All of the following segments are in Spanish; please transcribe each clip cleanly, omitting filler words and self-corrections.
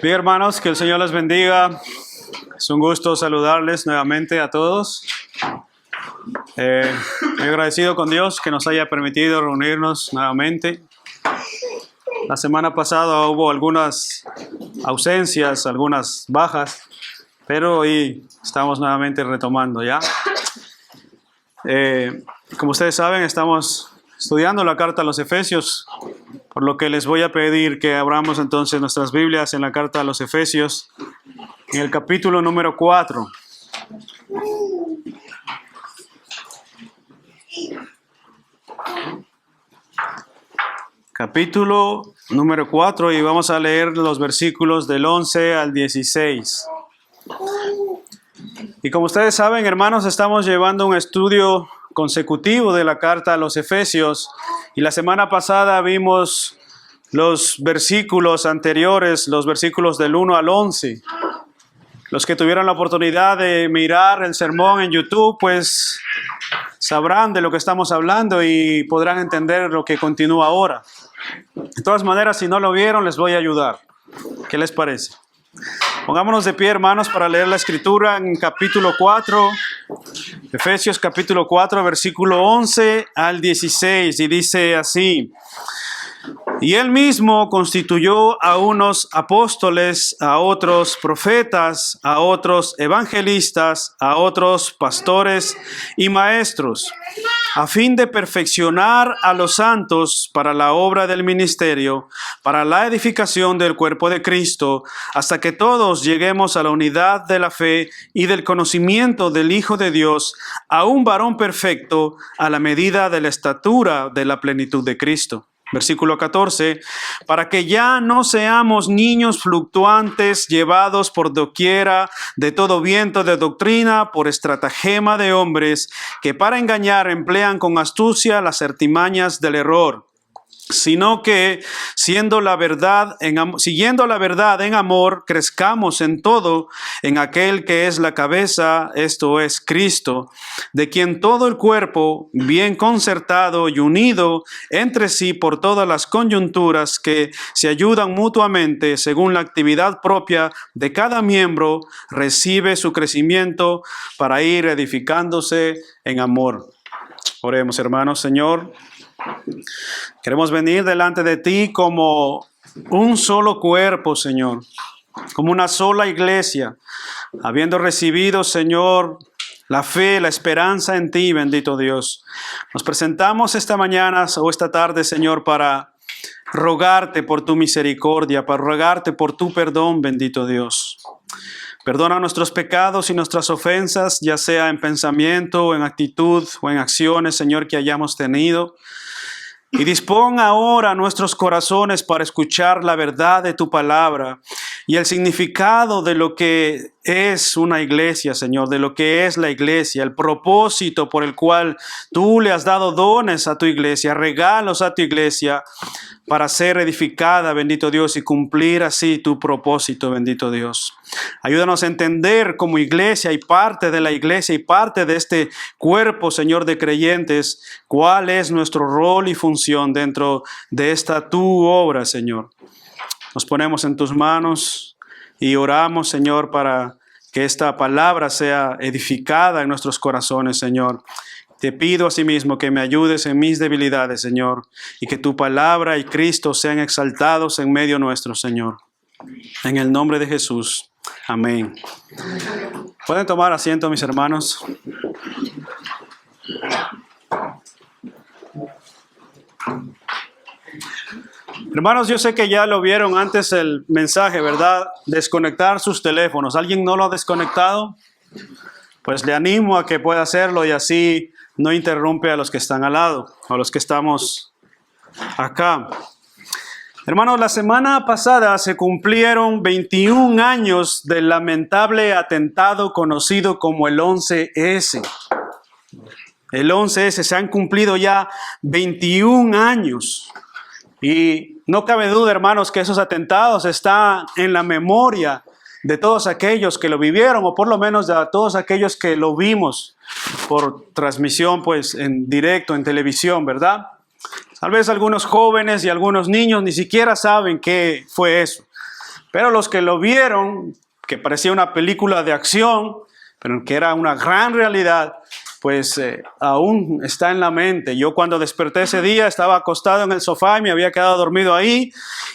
Bien, hermanos, que el Señor les bendiga. Es un gusto saludarles nuevamente a todos. Estoy agradecido con Dios que nos haya permitido reunirnos nuevamente. La semana pasada hubo algunas ausencias, algunas bajas, pero hoy estamos nuevamente retomando ya. Como ustedes saben, estamos estudiando la carta a los Efesios, por lo que les voy a pedir que abramos entonces nuestras Biblias en la carta a los Efesios, en el capítulo número 4. Capítulo número 4, y vamos a leer los versículos del 11 al 16. Y como ustedes saben, hermanos, estamos llevando un estudio consecutivo de la carta a los Efesios, y la semana pasada vimos los versículos anteriores, los versículos del 1 al 11. Los que tuvieron la oportunidad de mirar el sermón en YouTube, pues sabrán de lo que estamos hablando y podrán entender lo que continúa ahora. De todas maneras, si no lo vieron, les voy a ayudar. ¿Qué les parece? Pongámonos de pie, hermanos, para leer la escritura en capítulo 4, Efesios capítulo 4, versículo 11 al 16, y dice así: Y él mismo constituyó a unos apóstoles, a otros profetas, a otros evangelistas, a otros pastores y maestros, a fin de perfeccionar a los santos para la obra del ministerio, para la edificación del cuerpo de Cristo, hasta que todos lleguemos a la unidad de la fe y del conocimiento del Hijo de Dios, a un varón perfecto, a la medida de la estatura de la plenitud de Cristo. Versículo 14, para que ya no seamos niños fluctuantes, llevados por doquiera de todo viento de doctrina, por estratagema de hombres, que para engañar emplean con astucia las artimañas del error, sino que, siguiendo la verdad en amor, crezcamos en todo en aquel que es la cabeza, esto es Cristo, de quien todo el cuerpo, bien concertado y unido entre sí por todas las coyunturas que se ayudan mutuamente según la actividad propia de cada miembro, recibe su crecimiento para ir edificándose en amor. Oremos, hermanos. Señor, queremos venir delante de ti como un solo cuerpo, Señor, como una sola iglesia, habiendo recibido, Señor, la fe, la esperanza en ti, bendito Dios. Nos presentamos esta mañana o esta tarde, Señor, para rogarte por tu misericordia, para rogarte por tu perdón, bendito Dios. Perdona nuestros pecados y nuestras ofensas, ya sea en pensamiento, en actitud o en acciones, Señor, que hayamos tenido. Y dispón ahora nuestros corazones para escuchar la verdad de tu palabra y el significado de lo que es una iglesia, Señor, de lo que es la iglesia, el propósito por el cual tú le has dado dones a tu iglesia, regalos a tu iglesia para ser edificada, bendito Dios, y cumplir así tu propósito, bendito Dios. Ayúdanos a entender como iglesia y parte de la iglesia y parte de este cuerpo, Señor, de creyentes, cuál es nuestro rol y función dentro de esta tu obra, Señor. Nos ponemos en tus manos y oramos, Señor, para que esta palabra sea edificada en nuestros corazones, Señor. Te pido asimismo que me ayudes en mis debilidades, Señor, y que tu palabra y Cristo sean exaltados en medio nuestro, Señor. En el nombre de Jesús. Amén. ¿Pueden tomar asiento, mis hermanos? Hermanos, yo sé que ya lo vieron antes el mensaje, ¿verdad? Desconectar sus teléfonos. ¿Alguien no lo ha desconectado? Pues le animo a que pueda hacerlo y así no interrumpe a los que están al lado, a los que estamos acá. Hermanos, la semana pasada se cumplieron 21 años del lamentable atentado conocido como el 11S. El 11S, se han cumplido ya 21 años. Y no cabe duda, hermanos, que esos atentados están en la memoria de todos aquellos que lo vivieron, o por lo menos de todos aquellos que lo vimos por transmisión, pues en directo, en televisión, ¿verdad? Tal vez algunos jóvenes y algunos niños ni siquiera saben qué fue eso. Pero los que lo vieron, que parecía una película de acción, pero que era una gran realidad, pues aún está en la mente. Yo cuando desperté ese día estaba acostado en el sofá y me había quedado dormido ahí.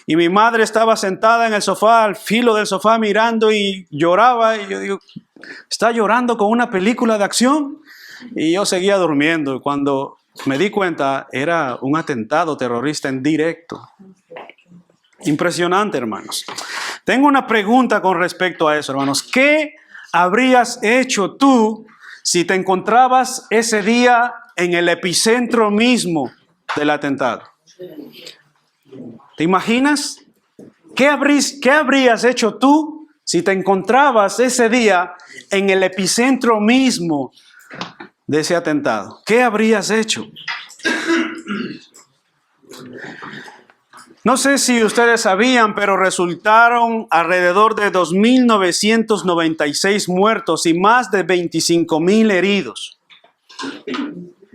Y mi madre estaba sentada en el sofá, al filo del sofá mirando y lloraba. Y yo digo, ¿está llorando con una película de acción? Y yo seguía durmiendo. Y cuando me di cuenta, era un atentado terrorista en directo. Impresionante, hermanos. Tengo una pregunta con respecto a eso, hermanos. ¿Qué habrías hecho tú si te encontrabas ese día en el epicentro mismo del atentado? ¿Te imaginas? ¿Qué habrías hecho tú si te encontrabas ese día en el epicentro mismo de ese atentado? ¿Qué habrías hecho? No sé si ustedes sabían, pero resultaron alrededor de 2.996 muertos y más de 25.000 heridos.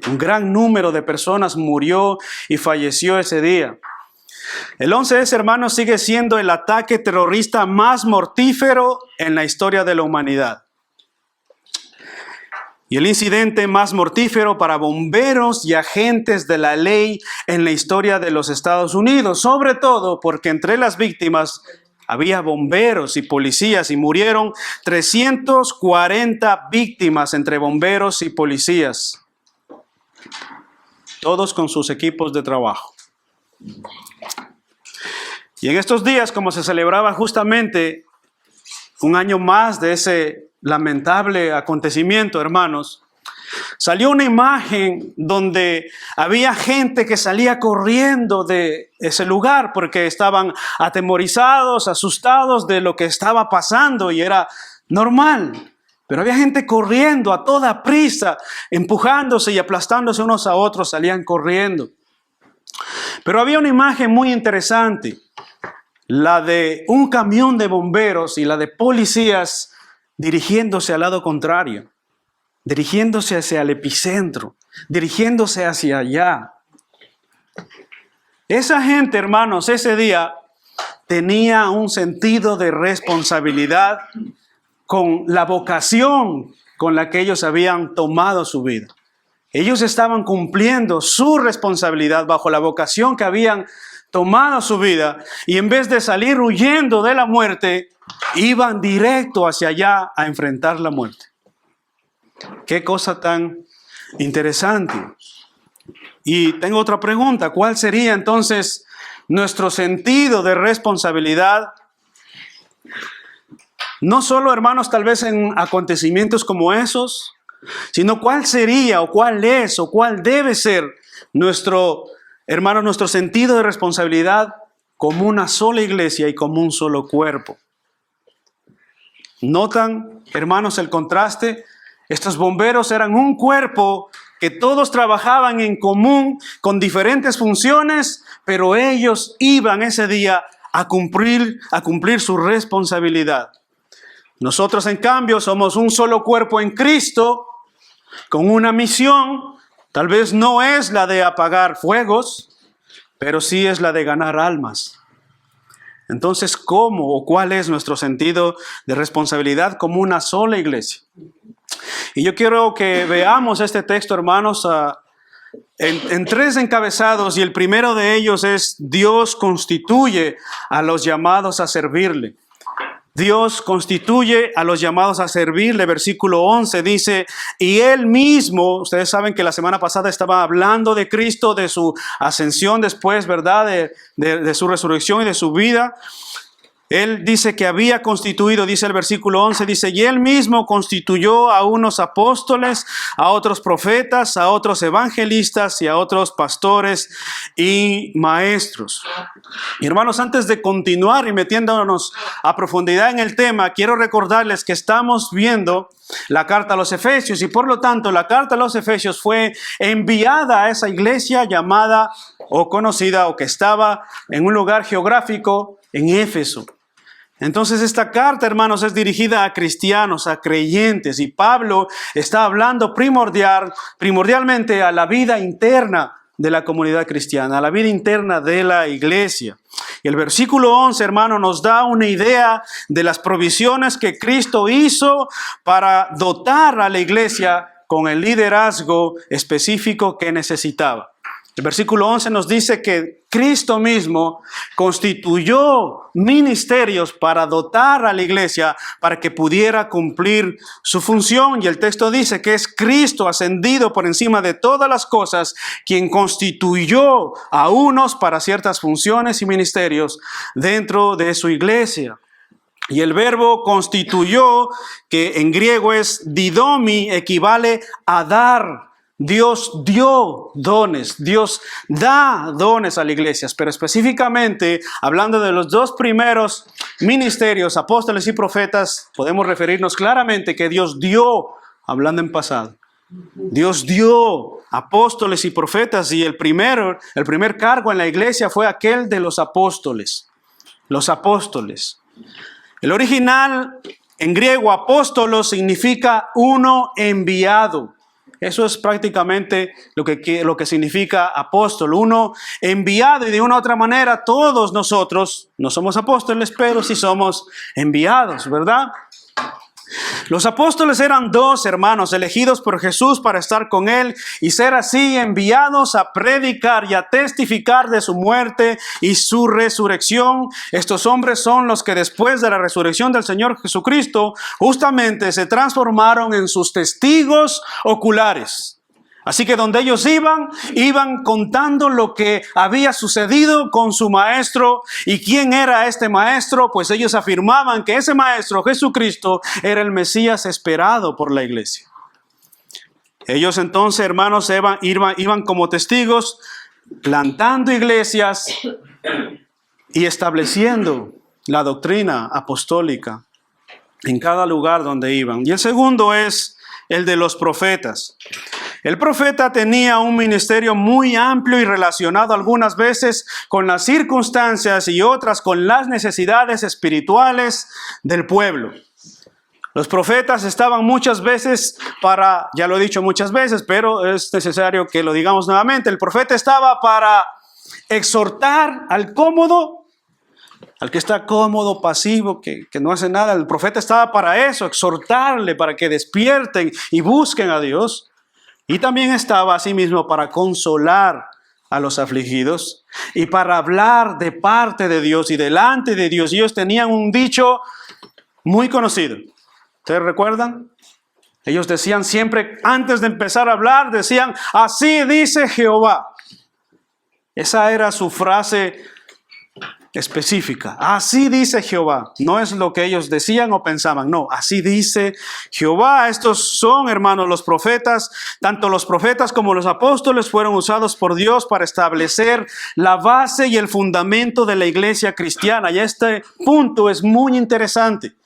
Un gran número de personas murió y falleció ese día. El 11S, hermanos, sigue siendo el ataque terrorista más mortífero en la historia de la humanidad. Y el incidente más mortífero para bomberos y agentes de la ley en la historia de los Estados Unidos, sobre todo porque entre las víctimas había bomberos y policías y murieron 340 víctimas entre bomberos y policías, todos con sus equipos de trabajo. Y en estos días, como se celebraba justamente un año más de ese lamentable acontecimiento, hermanos, salió una imagen donde había gente que salía corriendo de ese lugar porque estaban atemorizados, asustados de lo que estaba pasando y era normal. Pero había gente corriendo a toda prisa, empujándose y aplastándose unos a otros, salían corriendo. Pero había una imagen muy interesante, la de un camión de bomberos y la de policías dirigiéndose al lado contrario, dirigiéndose hacia el epicentro, dirigiéndose hacia allá. Esa gente, hermanos, ese día tenía un sentido de responsabilidad con la vocación con la que ellos habían tomado su vida. Ellos estaban cumpliendo su responsabilidad bajo la vocación que habían tomado su vida y en vez de salir huyendo de la muerte, iban directo hacia allá a enfrentar la muerte. Qué cosa tan interesante. Y tengo otra pregunta. ¿Cuál sería entonces nuestro sentido de responsabilidad? No solo, hermanos, tal vez en acontecimientos como esos, sino cuál sería o cuál es o cuál debe ser nuestro sentido de responsabilidad como una sola iglesia y como un solo cuerpo. ¿Notan, hermanos, el contraste? Estos bomberos eran un cuerpo que todos trabajaban en común con diferentes funciones, pero ellos iban ese día a cumplir su responsabilidad. Nosotros, en cambio, somos un solo cuerpo en Cristo, con una misión. Tal vez no es la de apagar fuegos, pero sí es la de ganar almas. Entonces, ¿cómo o cuál es nuestro sentido de responsabilidad como una sola iglesia? Y yo quiero que veamos este texto, hermanos, en tres encabezados, y el primero de ellos es: Dios constituye a los llamados a servirle. Dios constituye a los llamados a servirle. Versículo 11 dice, y Él mismo, ustedes saben que la semana pasada estaba hablando de Cristo, de su ascensión después, ¿verdad? De su resurrección y de su vida. Él dice que había constituido, dice el versículo 11, dice, y Él mismo constituyó a unos apóstoles, a otros profetas, a otros evangelistas y a otros pastores y maestros. Y hermanos, antes de continuar y metiéndonos a profundidad en el tema, quiero recordarles que estamos viendo la carta a los Efesios y por lo tanto la carta a los Efesios fue enviada a esa iglesia llamada o conocida o que estaba en un lugar geográfico en Éfeso. Entonces esta carta, hermanos, es dirigida a cristianos, a creyentes, y Pablo está hablando primordialmente a la vida interna de la comunidad cristiana, a la vida interna de la iglesia. Y el versículo 11, hermano, nos da una idea de las provisiones que Cristo hizo para dotar a la iglesia con el liderazgo específico que necesitaba. El versículo 11 nos dice que Cristo mismo constituyó ministerios para dotar a la iglesia para que pudiera cumplir su función. Y el texto dice que es Cristo ascendido por encima de todas las cosas quien constituyó a unos para ciertas funciones y ministerios dentro de su iglesia. Y el verbo constituyó, que en griego es didomi, equivale a dar. Dios dio dones, Dios da dones a las iglesias, pero específicamente hablando de los dos primeros ministerios, apóstoles y profetas, podemos referirnos claramente que Dios dio, hablando en pasado. Dios dio apóstoles y profetas, y el primer cargo en la iglesia fue aquel de los apóstoles. Los apóstoles. El original en griego apóstolos significa uno enviado. Eso es prácticamente lo que significa apóstol, uno enviado. Y de una u otra manera todos nosotros no somos apóstoles, pero sí somos enviados, ¿verdad? Los apóstoles eran dos hermanos elegidos por Jesús para estar con Él y ser así enviados a predicar y a testificar de su muerte y su resurrección. Estos hombres son los que después de la resurrección del Señor Jesucristo justamente se transformaron en sus testigos oculares. Así que donde ellos iban contando lo que había sucedido con su maestro. ¿Y quién era este maestro? Pues ellos afirmaban que ese maestro, Jesucristo, era el Mesías esperado por la iglesia. Ellos entonces, hermanos, iban como testigos, plantando iglesias y estableciendo la doctrina apostólica en cada lugar donde iban. Y el segundo es el de los profetas. El profeta tenía un ministerio muy amplio y relacionado algunas veces con las circunstancias y otras con las necesidades espirituales del pueblo. Los profetas estaban muchas veces ya lo he dicho muchas veces, pero es necesario que lo digamos nuevamente. El profeta estaba para exhortar al cómodo, al que está cómodo, pasivo, que no hace nada. El profeta estaba para eso, exhortarle, para que despierten y busquen a Dios. Y también estaba asimismo para consolar a los afligidos y para hablar de parte de Dios y delante de Dios. Y ellos tenían un dicho muy conocido. ¿Ustedes recuerdan? Ellos decían siempre, antes de empezar a hablar, decían, así dice Jehová. Esa era su frase específica. Así dice Jehová. No es lo que ellos decían o pensaban. No, así dice Jehová. Estos son, hermanos, los profetas. Tanto los profetas como los apóstoles fueron usados por Dios para establecer la base y el fundamento de la iglesia cristiana. Y este punto es muy interesante.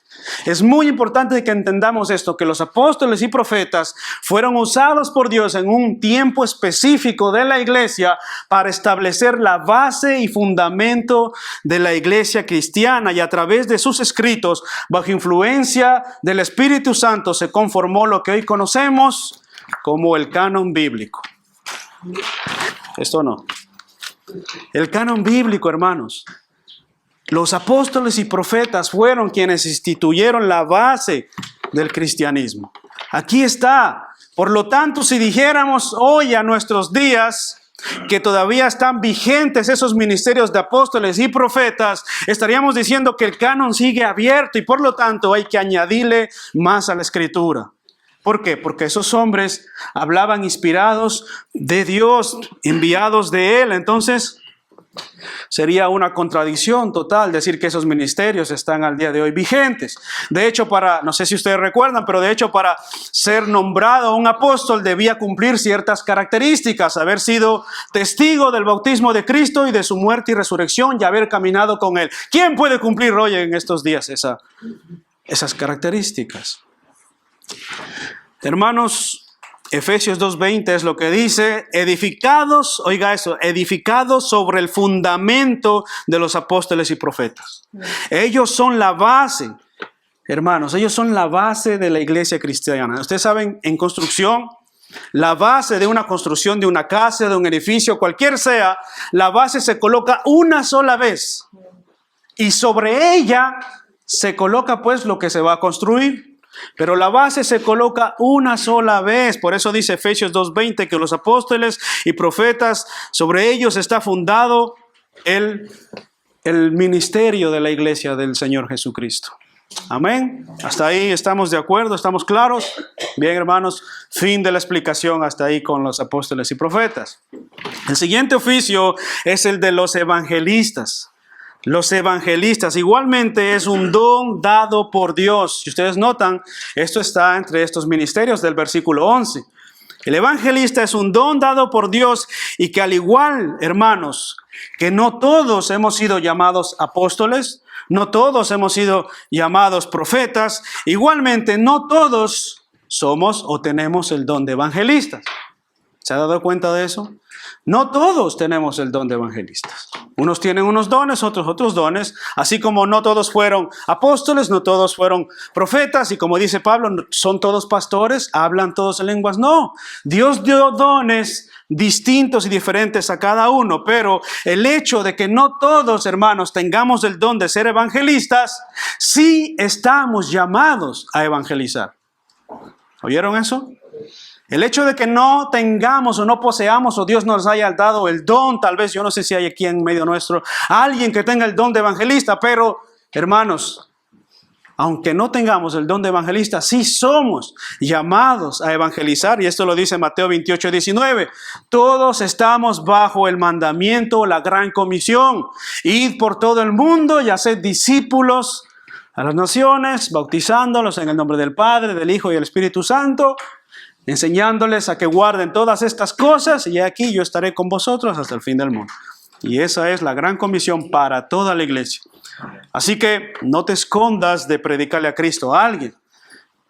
Es muy importante que entendamos esto, que los apóstoles y profetas fueron usados por Dios en un tiempo específico de la iglesia para establecer la base y fundamento de la iglesia cristiana, y a través de sus escritos, bajo influencia del Espíritu Santo, se conformó lo que hoy conocemos como el canon bíblico. Esto no. El canon bíblico, hermanos. Los apóstoles y profetas fueron quienes instituyeron la base del cristianismo. Aquí está. Por lo tanto, si dijéramos hoy a nuestros días que todavía están vigentes esos ministerios de apóstoles y profetas, estaríamos diciendo que el canon sigue abierto y por lo tanto hay que añadirle más a la escritura. ¿Por qué? Porque esos hombres hablaban inspirados de Dios, enviados de Él. Entonces, sería una contradicción total decir que esos ministerios están al día de hoy vigentes. De hecho, no sé si ustedes recuerdan, pero de hecho para ser nombrado un apóstol debía cumplir ciertas características, haber sido testigo del bautismo de Cristo y de su muerte y resurrección y haber caminado con Él. ¿Quién puede cumplir hoy en estos días esas características? Hermanos, Efesios 2:20 es lo que dice, edificados, oiga eso, edificados sobre el fundamento de los apóstoles y profetas. Ellos son la base, hermanos, ellos son la base de la iglesia cristiana. Ustedes saben, en construcción, La base de una construcción, de una casa, de un edificio, cualquier sea, la base se coloca una sola vez. Y sobre ella se coloca pues lo que se va a construir. Pero la base se coloca una sola vez. Por eso dice Efesios 2:20 que los apóstoles y profetas, sobre ellos está fundado el ministerio de la iglesia del Señor Jesucristo. Amén. Hasta ahí estamos de acuerdo, estamos claros. Bien, hermanos, fin de la explicación hasta ahí con los apóstoles y profetas. El siguiente oficio es el de los evangelistas. Los evangelistas igualmente es un don dado por Dios. Si ustedes notan, esto está entre estos ministerios del versículo 11. El evangelista es un don dado por Dios y que al igual, hermanos, que no todos hemos sido llamados apóstoles, no todos hemos sido llamados profetas, igualmente no todos somos o tenemos el don de evangelistas. ¿Se ha dado cuenta de eso? No todos tenemos el don de evangelistas. Unos tienen unos dones, otros dones. Así como no todos fueron apóstoles, no todos fueron profetas. Y como dice Pablo, ¿son todos pastores? ¿Hablan todos en lenguas? No. Dios dio dones distintos y diferentes a cada uno. Pero el hecho de que no todos, hermanos, tengamos el don de ser evangelistas, sí estamos llamados a evangelizar. ¿Oyeron eso? El hecho de que no tengamos o no poseamos o Dios nos haya dado el don, tal vez, yo no sé si hay aquí en medio nuestro alguien que tenga el don de evangelista, pero hermanos, aunque no tengamos el don de evangelista, sí somos llamados a evangelizar. Y esto lo dice Mateo 28:19. Todos estamos bajo el mandamiento, la gran comisión. Id por todo el mundo y haced discípulos a las naciones, bautizándolos en el nombre del Padre, del Hijo y del Espíritu Santo, enseñándoles a que guarden todas estas cosas, y aquí yo estaré con vosotros hasta el fin del mundo. Y esa es la gran comisión para toda la iglesia. Así que no te escondas de predicarle a Cristo a alguien.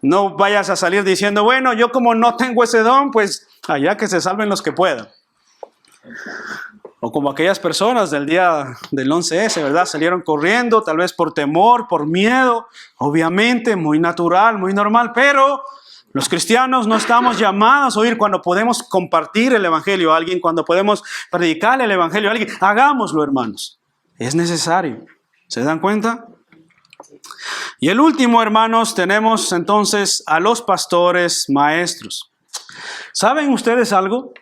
No vayas a salir diciendo, bueno, yo como no tengo ese don, pues allá que se salven los que puedan. O como aquellas personas del día del 11S, ¿verdad? Salieron corriendo, tal vez por temor, por miedo, obviamente, muy natural, muy normal, pero los cristianos no estamos llamados a oír cuando podemos compartir el evangelio a alguien, cuando podemos predicarle el evangelio a alguien. Hagámoslo, hermanos. Es necesario. ¿Se dan cuenta? Y el último, hermanos, tenemos entonces a los pastores maestros. ¿Saben ustedes algo?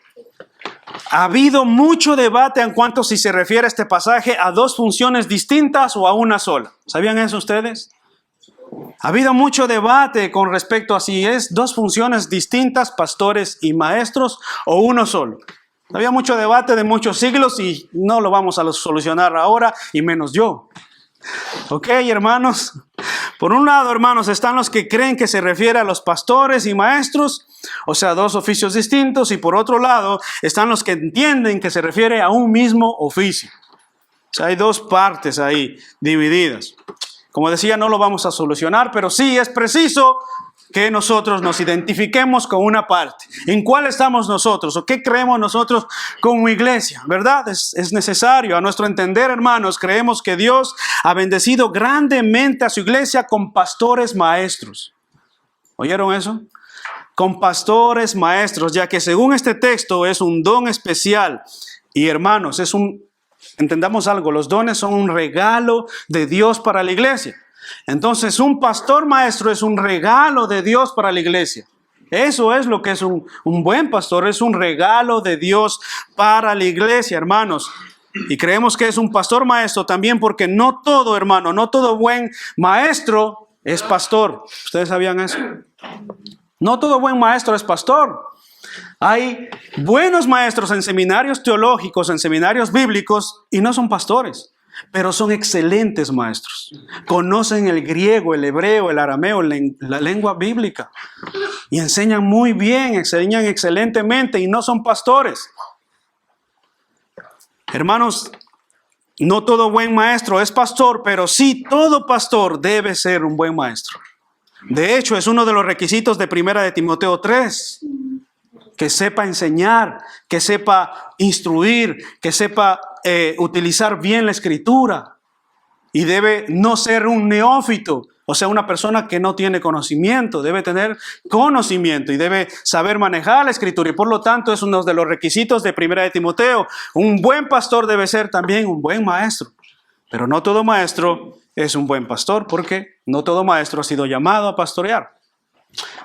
Ha habido mucho debate en cuanto si se refiere a este pasaje a dos funciones distintas o a una sola. ¿Sabían eso ustedes? Ha habido mucho debate con respecto a si es dos funciones distintas, pastores y maestros, o uno solo. Había mucho debate de muchos siglos y no lo vamos a solucionar ahora, y menos yo. Ok, hermanos. Por un lado, hermanos, están los que creen que se refiere a los pastores y maestros, o sea, dos oficios distintos, y por otro lado, están los que entienden que se refiere a un mismo oficio. O sea, hay dos partes ahí divididas. Como decía, no lo vamos a solucionar, pero sí es preciso que nosotros nos identifiquemos con una parte. ¿En cuál estamos nosotros? ¿O qué creemos nosotros como iglesia? ¿Verdad? Es necesario. A nuestro entender, hermanos, creemos que Dios ha bendecido grandemente a su iglesia con pastores maestros. ¿Oyeron eso? Con pastores maestros, ya que según este texto es un don especial. Y hermanos, entendamos algo, los dones son un regalo de Dios para la iglesia. Entonces, un pastor maestro es un regalo de Dios para la iglesia. Eso es lo que es un buen pastor, es un regalo de Dios para la iglesia, hermanos. Y creemos que es un pastor maestro también porque no todo, hermano, no todo buen maestro es pastor. ¿Ustedes sabían eso? No todo buen maestro es pastor. Hay buenos maestros en seminarios teológicos, en seminarios bíblicos, y no son pastores, pero son excelentes maestros. Conocen el griego, el hebreo, el arameo, la lengua bíblica, y enseñan muy bien, enseñan excelentemente, y no son pastores. Hermanos, no todo buen maestro es pastor, pero sí todo pastor debe ser un buen maestro. De hecho, es uno de los requisitos de 1 de Timoteo 3. Que sepa enseñar, que sepa instruir, que sepa utilizar bien la escritura. Y debe no ser un neófito, O sea, una persona que no tiene conocimiento, debe tener conocimiento y debe saber manejar la Escritura. Y por lo tanto es uno de los requisitos de 1 de Timoteo. Un buen pastor debe ser también un buen maestro. Pero no todo maestro es un buen pastor, porque no todo maestro ha sido llamado a pastorear.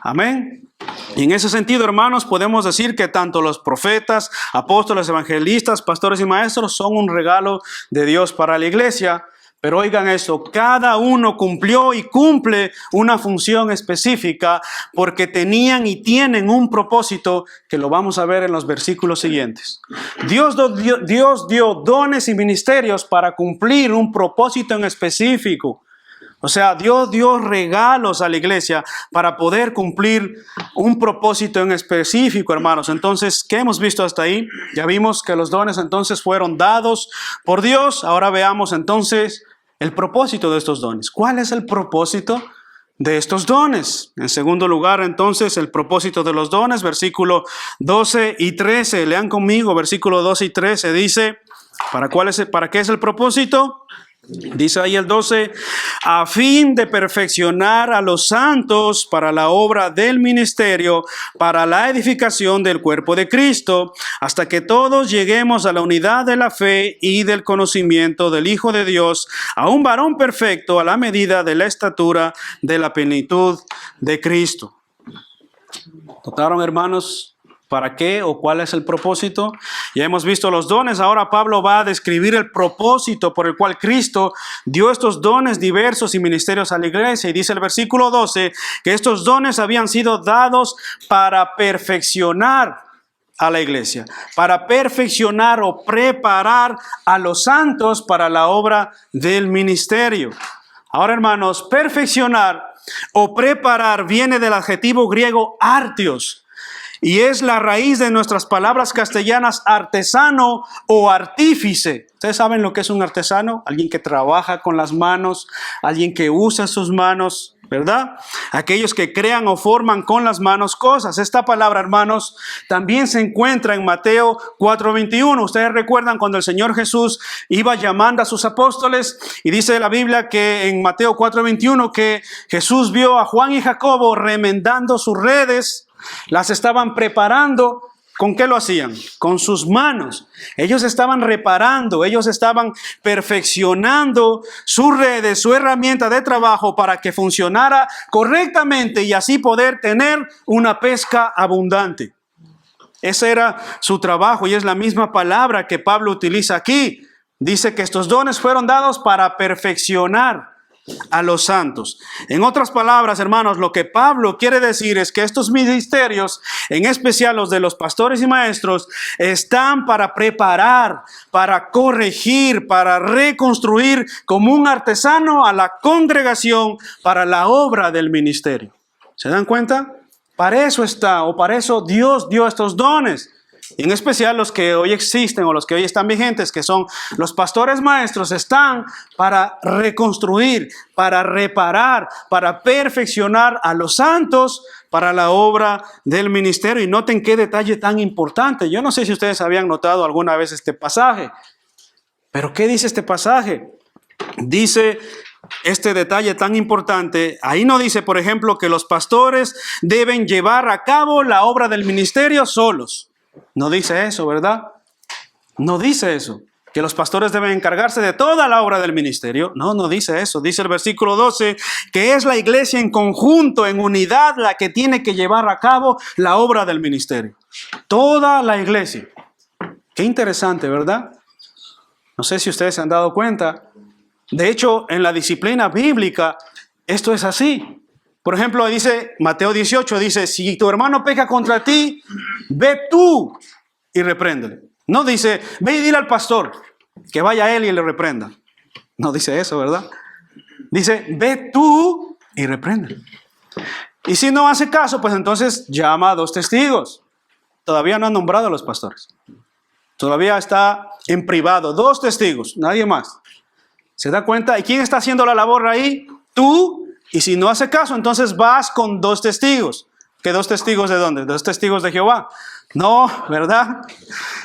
Amén. Y en ese sentido, hermanos, podemos decir que tanto los profetas, apóstoles, evangelistas, pastores y maestros son un regalo de Dios para la iglesia. Pero oigan esto, cada uno cumplió y cumple una función específica porque tenían y tienen un propósito que lo vamos a ver en los versículos siguientes. Dios dio dones y ministerios para cumplir un propósito en específico. O sea, Dios dio regalos a la iglesia para poder cumplir un propósito en específico, hermanos. Entonces, ¿qué hemos visto hasta ahí? Ya vimos que los dones entonces fueron dados por Dios. Ahora veamos entonces el propósito de estos dones. ¿Cuál es el propósito de estos dones? En segundo lugar, entonces, el propósito de los dones, versículo 12 y 13. Lean conmigo, versículo 12 y 13. Dice, ¿para qué es el propósito? Dice ahí el 12, a fin de perfeccionar a los santos para la obra del ministerio, para la edificación del cuerpo de Cristo, hasta que todos lleguemos a la unidad de la fe y del conocimiento del Hijo de Dios, a un varón perfecto a la medida de la estatura de la plenitud de Cristo. ¿Notaron, hermanos? ¿Para qué o cuál es el propósito? Ya hemos visto los dones. Ahora Pablo va a describir el propósito por el cual Cristo dio estos dones diversos y ministerios a la iglesia. Y dice el versículo 12 que estos dones habían sido dados para perfeccionar a la iglesia, para perfeccionar o preparar a los santos para la obra del ministerio. Ahora, hermanos, perfeccionar o preparar viene del adjetivo griego artios. Y es la raíz de nuestras palabras castellanas artesano o artífice. ¿Ustedes saben lo que es un artesano? Alguien que trabaja con las manos, alguien que usa sus manos, ¿verdad? Aquellos que crean o forman con las manos cosas. Esta palabra, hermanos, también se encuentra en Mateo 4:21. Ustedes recuerdan cuando el Señor Jesús iba llamando a sus apóstoles y dice la Biblia que en Mateo 4:21 que Jesús vio a Juan y Jacobo remendando sus redes. Las estaban preparando. ¿Con qué lo hacían? Con sus manos. Ellos estaban reparando, ellos estaban perfeccionando sus redes, su herramienta de trabajo para que funcionara correctamente y así poder tener una pesca abundante. Ese era su trabajo y es la misma palabra que Pablo utiliza aquí. Dice que estos dones fueron dados para perfeccionar a los santos. En otras palabras, hermanos, lo que Pablo quiere decir es que estos ministerios, en especial los de los pastores y maestros, están para preparar, para corregir, para reconstruir como un artesano a la congregación para la obra del ministerio. ¿Se dan cuenta? Para eso está, o para eso Dios dio estos dones. En especial los que hoy existen o los que hoy están vigentes, que son los pastores maestros, están para reconstruir, para reparar, para perfeccionar a los santos para la obra del ministerio. Y noten qué detalle tan importante. Yo no sé si ustedes habían notado alguna vez este pasaje, pero ¿qué dice este pasaje? Dice este detalle tan importante. Ahí no dice, por ejemplo, que los pastores deben llevar a cabo la obra del ministerio solos. No dice eso, ¿verdad? No dice eso, que los pastores deben encargarse de toda la obra del ministerio. No dice eso. Dice el versículo 12 que es la iglesia en conjunto, en unidad, la que tiene que llevar a cabo la obra del ministerio. Toda la iglesia. Qué interesante, ¿verdad? No sé si ustedes se han dado cuenta. De hecho, en la disciplina bíblica, esto es así. Por ejemplo, dice Mateo 18, dice, si tu hermano peca contra ti, ve tú y repréndele. No dice, ve y dile al pastor que vaya a él y le reprenda. No dice eso, ¿verdad? Dice, ve tú y repréndele. Y si no hace caso, pues entonces llama a 2 testigos. Todavía no han nombrado a los pastores. Todavía está en privado, 2 testigos, nadie más. ¿Se da cuenta? ¿Y quién está haciendo la labor ahí? Tú. Y si no hace caso, entonces vas con 2 testigos. ¿Qué 2 testigos de dónde? 2 testigos de Jehová. No, ¿verdad?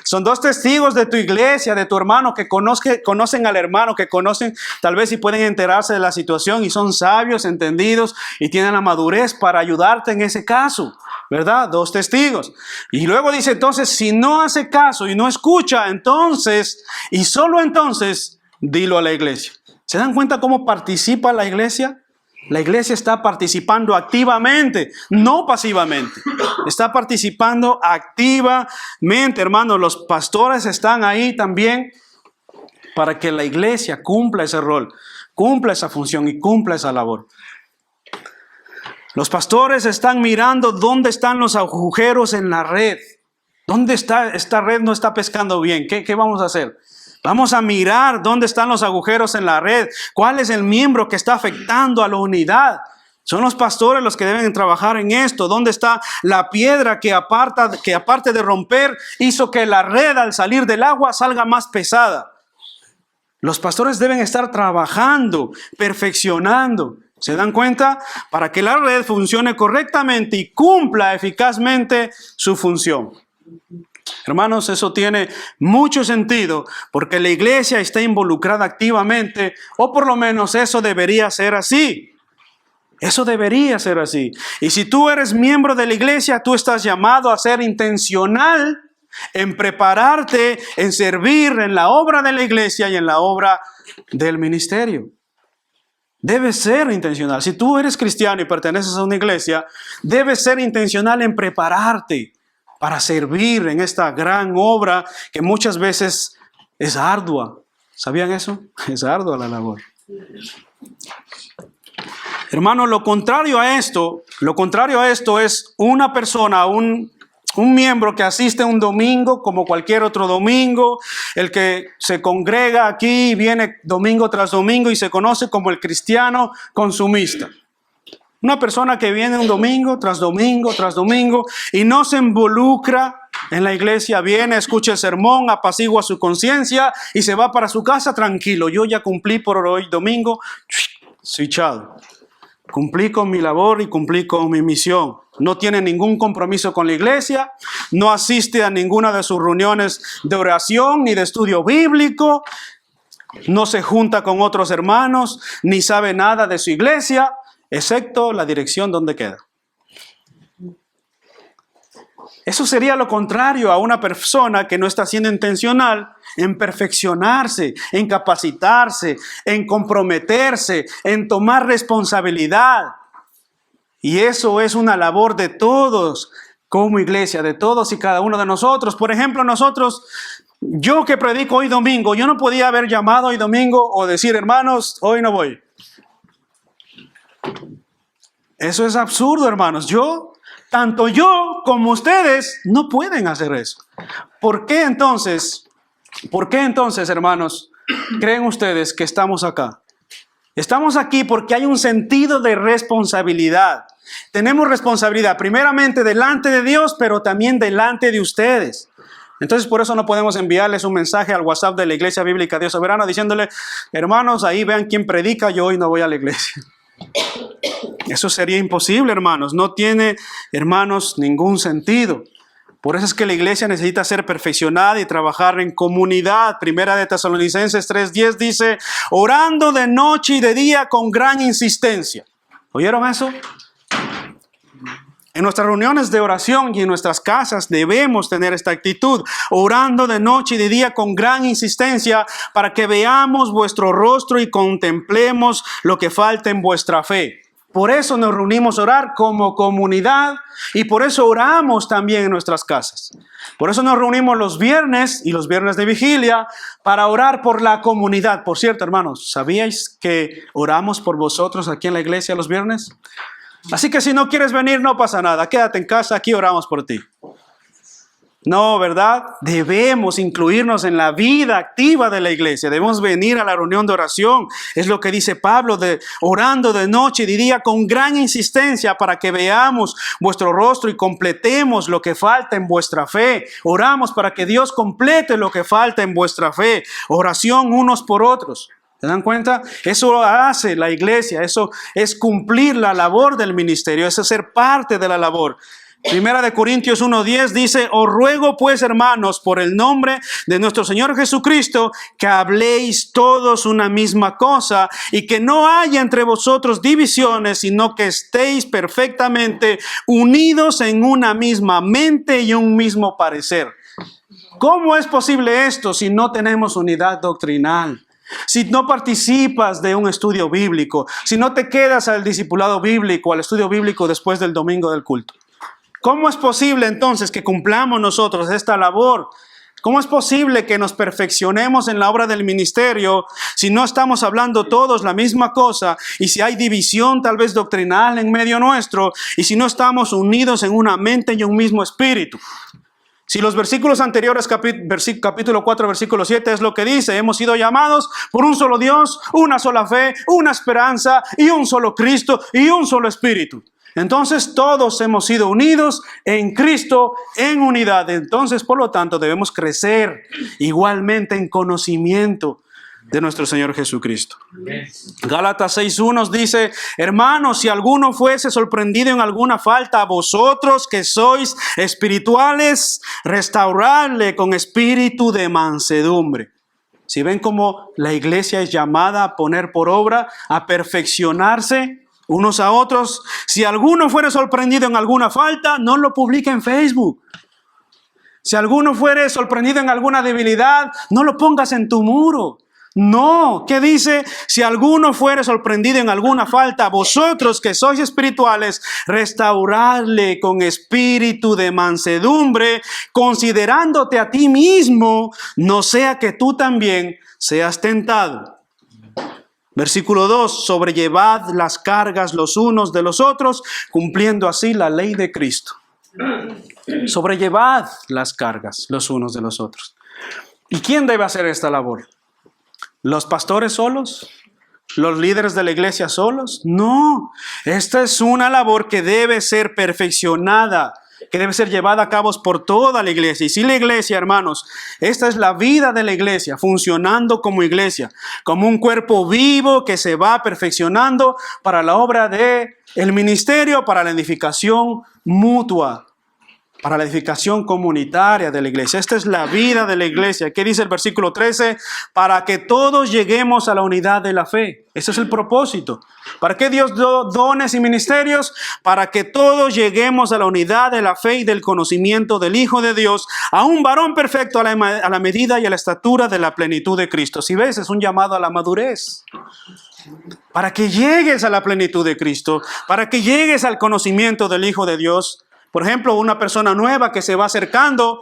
Son dos testigos de tu iglesia, de tu hermano, que conocen al hermano, que conocen tal vez y pueden enterarse de la situación y son sabios, entendidos y tienen la madurez para ayudarte en ese caso, ¿verdad? Dos testigos. Y luego dice, entonces, si no hace caso y no escucha, entonces, y solo entonces, dilo a la iglesia. ¿Se dan cuenta cómo participa la iglesia? La iglesia está participando activamente, no pasivamente. Está participando activamente, hermanos. Los pastores están ahí también para que la iglesia cumpla ese rol, cumpla esa función y cumpla esa labor. Los pastores están mirando dónde están los agujeros en la red. ¿Dónde está esta red? No está pescando bien. ¿Qué vamos a hacer? Vamos a mirar dónde están los agujeros en la red. ¿Cuál es el miembro que está afectando a la unidad? Son los pastores los que deben trabajar en esto. ¿Dónde está la piedra que aparte de romper, hizo que la red al salir del agua salga más pesada? Los pastores deben estar trabajando, perfeccionando. ¿Se dan cuenta? Para que la red funcione correctamente y cumpla eficazmente su función. Hermanos, eso tiene mucho sentido porque la iglesia está involucrada activamente, o por lo menos eso debería ser así. Eso debería ser así. Y si tú eres miembro de la iglesia, tú estás llamado a ser intencional en prepararte, en servir en la obra de la iglesia y en la obra del ministerio. Debes ser intencional. Si tú eres cristiano y perteneces a una iglesia, debes ser intencional en prepararte para servir en esta gran obra que muchas veces es ardua. ¿Sabían eso? Es ardua la labor. Hermano, lo contrario a esto es una persona, un miembro que asiste un domingo como cualquier otro domingo, el que se congrega aquí y viene domingo tras domingo y se conoce como el cristiano consumista. Una persona que viene un domingo tras domingo tras domingo y no se involucra en la iglesia, viene, escucha el sermón, apacigua su conciencia y se va para su casa tranquilo. Yo ya cumplí por hoy domingo, switchado. Cumplí con mi labor y cumplí con mi misión. No tiene ningún compromiso con la iglesia, no asiste a ninguna de sus reuniones de oración ni de estudio bíblico, no se junta con otros hermanos, ni sabe nada de su iglesia, excepto la dirección donde queda. Eso sería lo contrario a una persona que no está siendo intencional en perfeccionarse, en capacitarse, en comprometerse, en tomar responsabilidad. Y eso es una labor de todos como iglesia, de todos y cada uno de nosotros. Por ejemplo, nosotros, yo que predico hoy domingo, yo no podía haber llamado hoy domingo o decir, hermanos, hoy no voy. Eso es absurdo, hermanos. Tanto yo como ustedes no pueden hacer eso. ¿Por qué entonces, hermanos, creen ustedes que estamos acá? Estamos aquí porque hay un sentido de responsabilidad. Tenemos responsabilidad primeramente delante de Dios, pero también delante de ustedes. Entonces por eso no podemos enviarles un mensaje al WhatsApp de la Iglesia Bíblica Dios Soberano diciéndole, hermanos, ahí vean quién predica, yo hoy no voy a la iglesia. Eso sería imposible, hermanos. No tiene, hermanos, ningún sentido. Por eso es que la iglesia necesita ser perfeccionada y trabajar en comunidad. Primera de Tesalonicenses 3:10 dice, orando de noche y de día con gran insistencia. ¿Oyeron eso? En nuestras reuniones de oración y en nuestras casas debemos tener esta actitud, orando de noche y de día con gran insistencia para que veamos vuestro rostro y contemplemos lo que falta en vuestra fe. Por eso nos reunimos a orar como comunidad y por eso oramos también en nuestras casas. Por eso nos reunimos los viernes y los viernes de vigilia para orar por la comunidad. Por cierto, hermanos, ¿sabíais que oramos por vosotros aquí en la iglesia los viernes? Así que si no quieres venir, no pasa nada. Quédate en casa, aquí oramos por ti. No, ¿verdad? Debemos incluirnos en la vida activa de la iglesia. Debemos venir a la reunión de oración. Es lo que dice Pablo, orando de noche y de día con gran insistencia para que veamos vuestro rostro y completemos lo que falta en vuestra fe. Oramos para que Dios complete lo que falta en vuestra fe. Oración unos por otros. ¿Se dan cuenta? Eso hace la iglesia, eso es cumplir la labor del ministerio, eso es ser parte de la labor. Primera de Corintios 1:10 dice: os ruego pues, hermanos, por el nombre de nuestro Señor Jesucristo, que habléis todos una misma cosa y que no haya entre vosotros divisiones, sino que estéis perfectamente unidos en una misma mente y un mismo parecer. ¿Cómo es posible esto si no tenemos unidad doctrinal? Si no participas de un estudio bíblico, si no te quedas al discipulado bíblico, al estudio bíblico después del domingo del culto. ¿Cómo es posible entonces que cumplamos nosotros esta labor? ¿Cómo es posible que nos perfeccionemos en la obra del ministerio si no estamos hablando todos la misma cosa y si hay división tal vez doctrinal en medio nuestro y si no estamos unidos en una mente y un mismo espíritu? Si los versículos anteriores, capítulo 4, versículo 7 es lo que dice: hemos sido llamados por un solo Dios, una sola fe, una esperanza y un solo Cristo y un solo Espíritu. Entonces todos hemos sido unidos en Cristo en unidad. Entonces, por lo tanto, debemos crecer igualmente en conocimiento de nuestro Señor Jesucristo. Gálatas 6:1 dice: hermanos, si alguno fuese sorprendido en alguna falta, a vosotros que sois espirituales, restauradle con espíritu de mansedumbre. Si ven cómo la iglesia es llamada a poner por obra, a perfeccionarse unos a otros. Si alguno fuere sorprendido en alguna falta, no lo publique en Facebook. Si alguno fuere sorprendido en alguna debilidad, no lo pongas en tu muro. No, ¿qué dice? Si alguno fuere sorprendido en alguna falta, vosotros que sois espirituales, restauradle con espíritu de mansedumbre, considerándote a ti mismo, no sea que tú también seas tentado. Versículo 2, sobrellevad las cargas los unos de los otros, cumpliendo así la ley de Cristo. Sobrellevad las cargas los unos de los otros. ¿Y quién debe hacer esta labor? ¿Los pastores solos? ¿Los líderes de la iglesia solos? No, esta es una labor que debe ser perfeccionada, que debe ser llevada a cabo por toda la iglesia. Y si la iglesia, hermanos, esta es la vida de la iglesia, funcionando como iglesia, como un cuerpo vivo que se va perfeccionando para la obra del ministerio, para la edificación mutua, para la edificación comunitaria de la iglesia. Esta es la vida de la iglesia. ¿Qué dice el versículo 13? Para que todos lleguemos a la unidad de la fe. Ese es el propósito. ¿Para qué Dios dio dones y ministerios? Para que todos lleguemos a la unidad de la fe y del conocimiento del Hijo de Dios, a un varón perfecto a la medida y a la estatura de la plenitud de Cristo. Si ves, es un llamado a la madurez. Para que llegues a la plenitud de Cristo, para que llegues al conocimiento del Hijo de Dios. Por ejemplo, una persona nueva que se va acercando,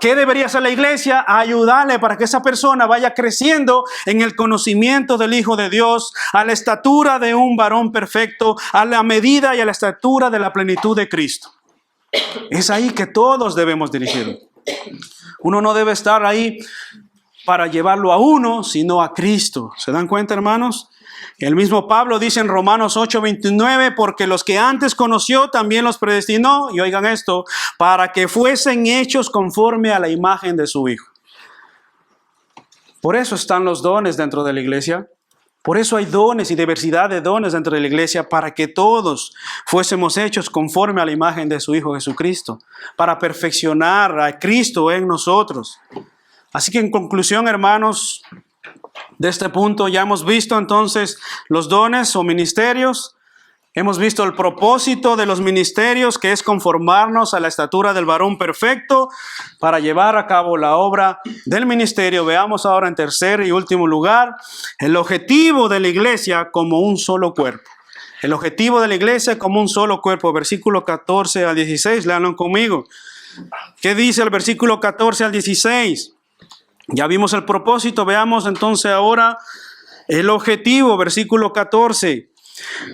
¿qué debería hacer la iglesia? Ayudarle para que esa persona vaya creciendo en el conocimiento del Hijo de Dios, a la estatura de un varón perfecto, a la medida y a la estatura de la plenitud de Cristo. Es ahí que todos debemos dirigir. Uno no debe estar ahí para llevarlo a uno, sino a Cristo. ¿Se dan cuenta, hermanos? El mismo Pablo dice en Romanos 8:29, porque los que antes conoció también los predestinó, y oigan esto, para que fuesen hechos conforme a la imagen de su Hijo. Por eso están los dones dentro de la iglesia. Por eso hay dones y diversidad de dones dentro de la iglesia, para que todos fuésemos hechos conforme a la imagen de su Hijo Jesucristo, para perfeccionar a Cristo en nosotros. Así que en conclusión, hermanos, de este punto ya hemos visto entonces los dones o ministerios. Hemos visto el propósito de los ministerios, que es conformarnos a la estatura del varón perfecto para llevar a cabo la obra del ministerio. Veamos ahora en tercer y último lugar el objetivo de la iglesia como un solo cuerpo. El objetivo de la iglesia como un solo cuerpo. Versículo 14 al 16, léanlo conmigo. ¿Qué dice el versículo 14 al 16? Ya vimos el propósito, veamos entonces ahora el objetivo, versículo 14.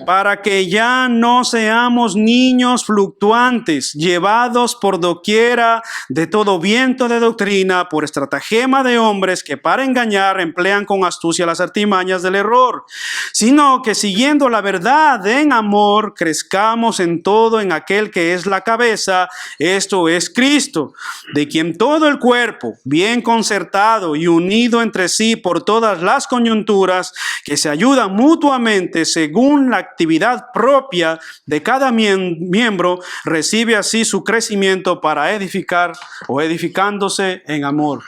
Para que ya no seamos niños fluctuantes, llevados por doquiera de todo viento de doctrina, por estratagema de hombres que para engañar emplean con astucia las artimañas del error, sino que siguiendo la verdad en amor, crezcamos en todo en aquel que es la cabeza, esto es Cristo, de quien todo el cuerpo, bien concertado y unido entre sí por todas las coyunturas, que se ayudan mutuamente según según la actividad propia de cada miembro, recibe así su crecimiento para edificar o edificándose en amor.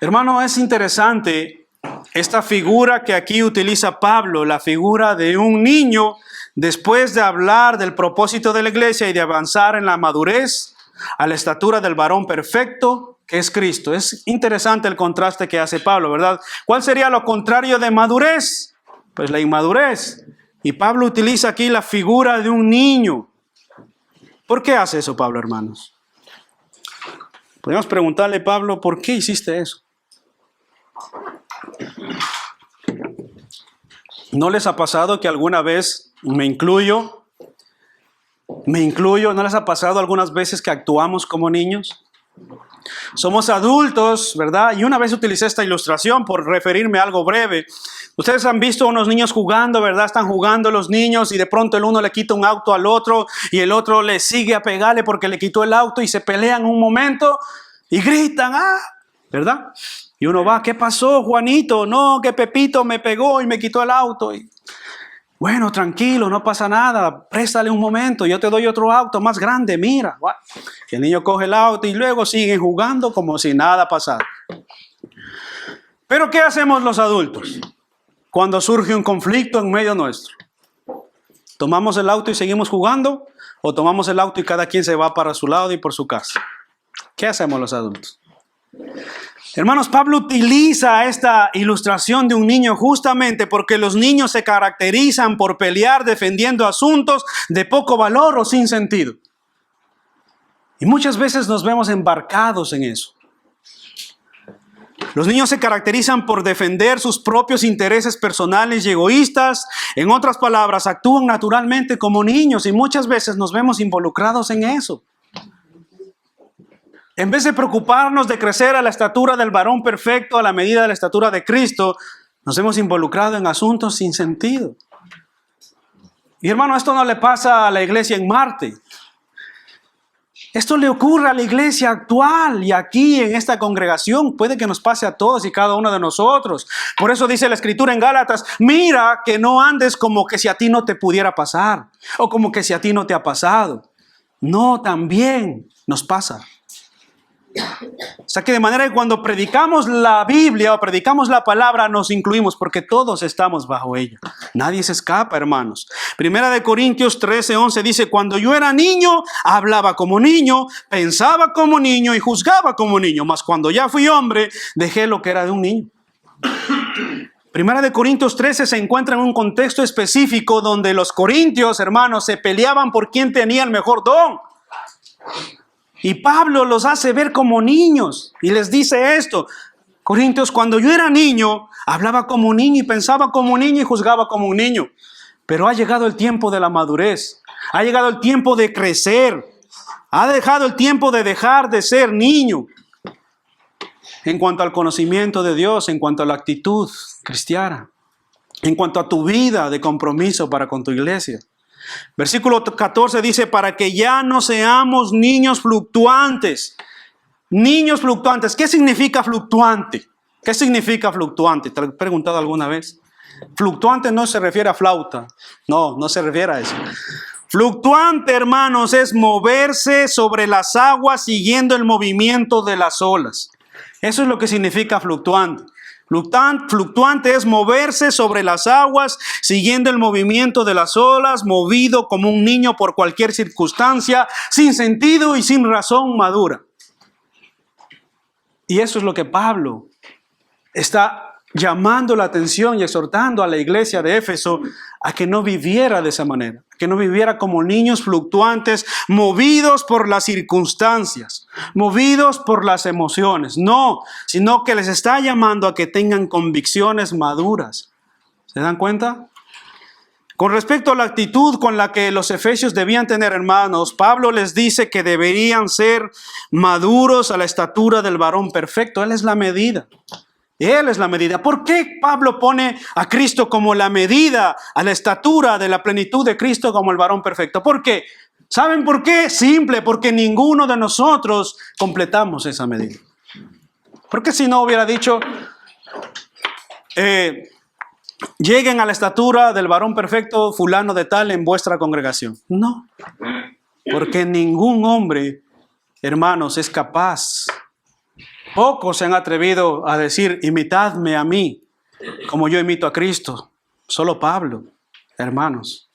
Hermano, es interesante esta figura que aquí utiliza Pablo, la figura de un niño, después de hablar del propósito de la iglesia y de avanzar en la madurez a la estatura del varón perfecto, que es Cristo. Es interesante el contraste que hace Pablo, ¿verdad? ¿Cuál sería lo contrario de madurez? Pues la inmadurez. Y Pablo utiliza aquí la figura de un niño. ¿Por qué hace eso, Pablo, hermanos? Podemos preguntarle, Pablo, ¿por qué hiciste eso? ¿No les ha pasado que alguna vez, me incluyo, ¿no les ha pasado algunas veces que actuamos como niños? Somos adultos, ¿verdad? Y una vez utilicé esta ilustración por referirme a algo breve. Ustedes han visto a unos niños jugando, ¿verdad? Están jugando los niños y de pronto el uno le quita un auto al otro y el otro le sigue a pegarle porque le quitó el auto y se pelean un momento y gritan, ¡ah! ¿Verdad? Y uno va, ¿qué pasó, Juanito? No, que Pepito me pegó y me quitó el auto. Y, bueno, tranquilo, no pasa nada, préstale un momento, yo te doy otro auto más grande, mira. El niño coge el auto y luego siguen jugando como si nada pasara. Pero ¿qué hacemos los adultos cuando surge un conflicto en medio nuestro? ¿Tomamos el auto y seguimos jugando? ¿O tomamos el auto y cada quien se va para su lado y por su casa? ¿Qué hacemos los adultos? Hermanos, Pablo utiliza esta ilustración de un niño justamente porque los niños se caracterizan por pelear defendiendo asuntos de poco valor o sin sentido. Y muchas veces nos vemos embarcados en eso. Los niños se caracterizan por defender sus propios intereses personales y egoístas. En otras palabras, actúan naturalmente como niños y muchas veces nos vemos involucrados en eso. En vez de preocuparnos de crecer a la estatura del varón perfecto, a la medida de la estatura de Cristo, nos hemos involucrado en asuntos sin sentido. Y hermano, esto no le pasa a la iglesia en Marte. Esto le ocurre a la iglesia actual y aquí en esta congregación. Puede que nos pase a todos y cada uno de nosotros. Por eso dice la Escritura en Gálatas, mira que no andes como que si a ti no te pudiera pasar o como que si a ti no te ha pasado. No, también nos pasa. O sea que de manera que cuando predicamos la Biblia o predicamos la palabra nos incluimos porque todos estamos bajo ella. Nadie se escapa, hermanos. Primera de Corintios 13:11 dice, cuando yo era niño, hablaba como niño, pensaba como niño y juzgaba como niño. Mas cuando ya fui hombre, dejé lo que era de un niño. Primera de Corintios 13 se encuentra en un contexto específico donde los corintios, hermanos, se peleaban por quién tenía el mejor don. Y Pablo los hace ver como niños y les dice esto. Corintios, cuando yo era niño, hablaba como un niño y pensaba como un niño y juzgaba como un niño. Pero ha llegado el tiempo de la madurez. Ha llegado el tiempo de crecer. Ha dejado el tiempo de dejar de ser niño. En cuanto al conocimiento de Dios, en cuanto a la actitud cristiana, en cuanto a tu vida de compromiso para con tu iglesia. Versículo 14 dice, para que ya no seamos niños fluctuantes. Niños fluctuantes. ¿Qué significa fluctuante? ¿Qué significa fluctuante? ¿Te lo he preguntado alguna vez? Fluctuante no se refiere a flauta. No se refiere a eso. Fluctuante, hermanos, es moverse sobre las aguas siguiendo el movimiento de las olas. Eso es lo que significa fluctuante. Fluctuante es moverse sobre las aguas, siguiendo el movimiento de las olas, movido como un niño por cualquier circunstancia, sin sentido y sin razón madura. Y eso es lo que Pablo está llamando la atención y exhortando a la iglesia de Éfeso a que no viviera de esa manera, que no viviera como niños fluctuantes, movidos por las circunstancias, movidos por las emociones. No, sino que les está llamando a que tengan convicciones maduras. ¿Se dan cuenta? Con respecto a la actitud con la que los efesios debían tener, hermanos, Pablo les dice que deberían ser maduros a la estatura del varón perfecto. Él es la medida. Él es la medida. ¿Por qué Pablo pone a Cristo como la medida, a la estatura de la plenitud de Cristo como el varón perfecto? ¿Por qué? ¿Saben por qué? Simple, porque ninguno de nosotros completamos esa medida. Porque si no hubiera dicho, lleguen a la estatura del varón perfecto fulano de tal en vuestra congregación. No, porque ningún hombre, hermanos, es capaz. Pocos se han atrevido a decir, imitadme a mí, como yo imito a Cristo. Solo Pablo, hermanos.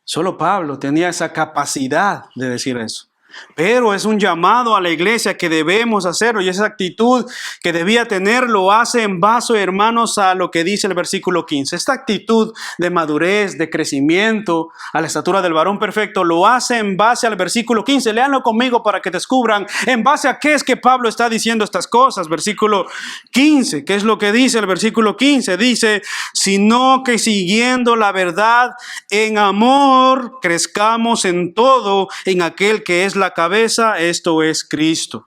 Solo Pablo tenía esa capacidad de decir eso. Pero es un llamado a la iglesia que debemos hacerlo, y esa actitud que debía tener lo hace en base, hermanos, a lo que dice el versículo 15. Esta actitud de madurez, de crecimiento a la estatura del varón perfecto lo hace en base al versículo 15. Léanlo conmigo para que descubran en base a qué es que Pablo está diciendo estas cosas. Versículo 15, ¿qué es lo que dice el versículo 15? Dice, sino que siguiendo la verdad en amor, crezcamos en todo en aquel que es la cabeza, esto es Cristo.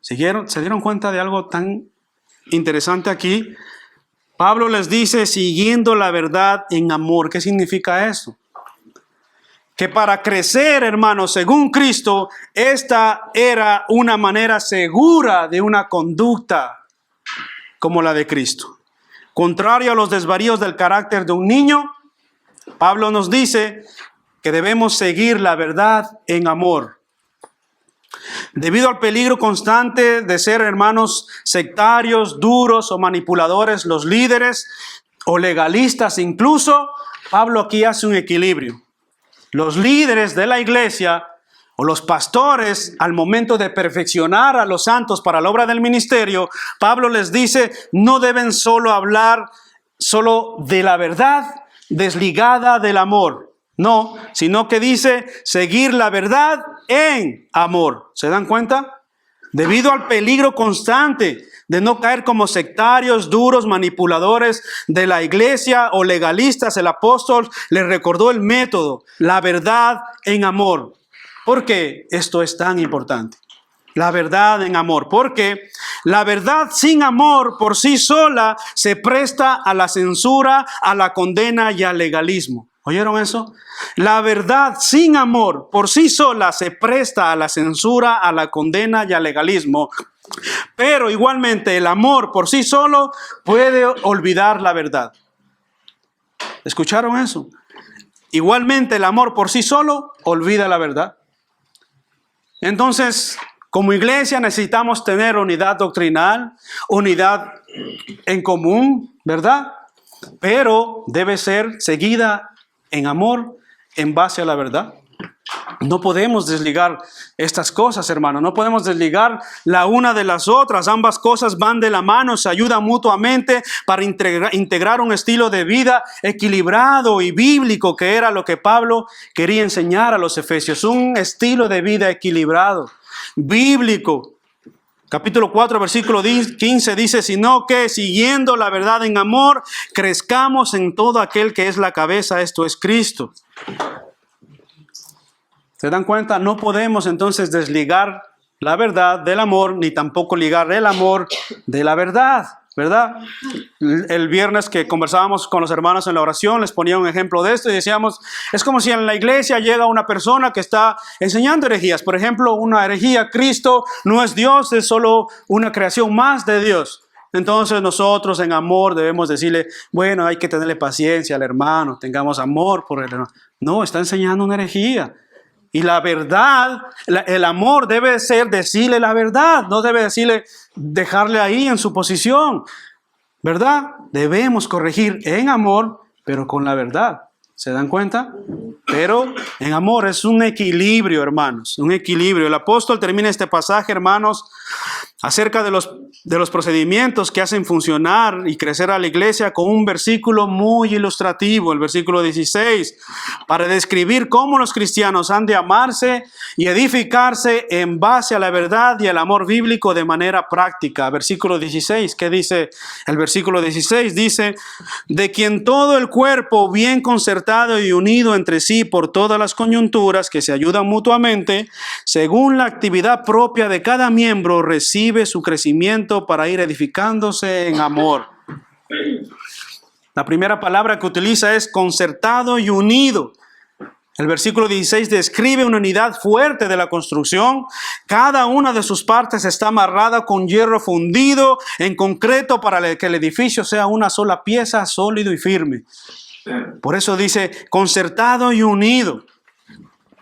¿Se dieron cuenta de algo tan interesante aquí? Pablo les dice, siguiendo la verdad en amor. ¿Qué significa eso? Que para crecer, hermanos, según Cristo, esta era una manera segura de una conducta como la de Cristo. Contrario a los desvaríos del carácter de un niño, Pablo nos dice que debemos seguir la verdad en amor. Debido al peligro constante de ser, hermanos, sectarios, duros o manipuladores, los líderes o legalistas incluso, Pablo aquí hace un equilibrio. Los líderes de la iglesia o los pastores, al momento de perfeccionar a los santos para la obra del ministerio, Pablo les dice, no deben solo hablar solo de la verdad desligada del amor. No, sino que dice seguir la verdad en amor. ¿Se dan cuenta? Debido al peligro constante de no caer como sectarios, duros, manipuladores de la iglesia o legalistas, el apóstol les recordó el método, la verdad en amor. ¿Por qué esto es tan importante? La verdad en amor, porque la verdad sin amor por sí sola se presta a la censura, a la condena y al legalismo. ¿Oyeron eso? La verdad sin amor por sí sola se presta a la censura, a la condena y al legalismo. Pero igualmente el amor por sí solo puede olvidar la verdad. ¿Escucharon eso? Igualmente el amor por sí solo olvida la verdad. Entonces, como iglesia necesitamos tener unidad doctrinal, unidad en común, ¿verdad? Pero debe ser seguida en amor, en base a la verdad. No podemos desligar estas cosas, hermano. No podemos desligar la una de las otras. Ambas cosas van de la mano, se ayudan mutuamente para integrar un estilo de vida equilibrado y bíblico, que era lo que Pablo quería enseñar a los efesios. Un estilo de vida equilibrado, bíblico. Capítulo 4, versículo 15 dice, sino que siguiendo la verdad en amor, crezcamos en todo aquel que es la cabeza, esto es Cristo. ¿Se dan cuenta? No podemos entonces desligar la verdad del amor, ni tampoco ligar el amor de la verdad, ¿verdad? El viernes que conversábamos con los hermanos en la oración, les ponía un ejemplo de esto y decíamos, es como si en la iglesia llega una persona que está enseñando herejías. Por ejemplo, una herejía, Cristo no es Dios, es solo una creación más de Dios. Entonces nosotros en amor debemos decirle, bueno, hay que tenerle paciencia al hermano, tengamos amor por el hermano. No, está enseñando una herejía. Y la verdad, el amor debe ser decirle la verdad, no debe decirle, dejarle ahí en su posición, ¿verdad? Debemos corregir en amor, pero con la verdad. ¿Se dan cuenta? Pero en amor es un equilibrio, hermanos, un equilibrio. El apóstol termina este pasaje, hermanos, acerca de los procedimientos que hacen funcionar y crecer a la iglesia con un versículo muy ilustrativo, el versículo 16, para describir cómo los cristianos han de amarse y edificarse en base a la verdad y el amor bíblico de manera práctica. Versículo 16, ¿qué dice? El versículo 16 dice, de quien todo el cuerpo bien concertado y unido entre sí por todas las coyunturas que se ayudan mutuamente, según la actividad propia de cada miembro, recibe su crecimiento para ir edificándose en amor. La primera palabra que utiliza es concertado y unido. El versículo 16 describe una unidad fuerte de la construcción. Cada una de sus partes está amarrada con hierro fundido en concreto para que el edificio sea una sola pieza, sólido y firme. Por eso dice concertado y unido.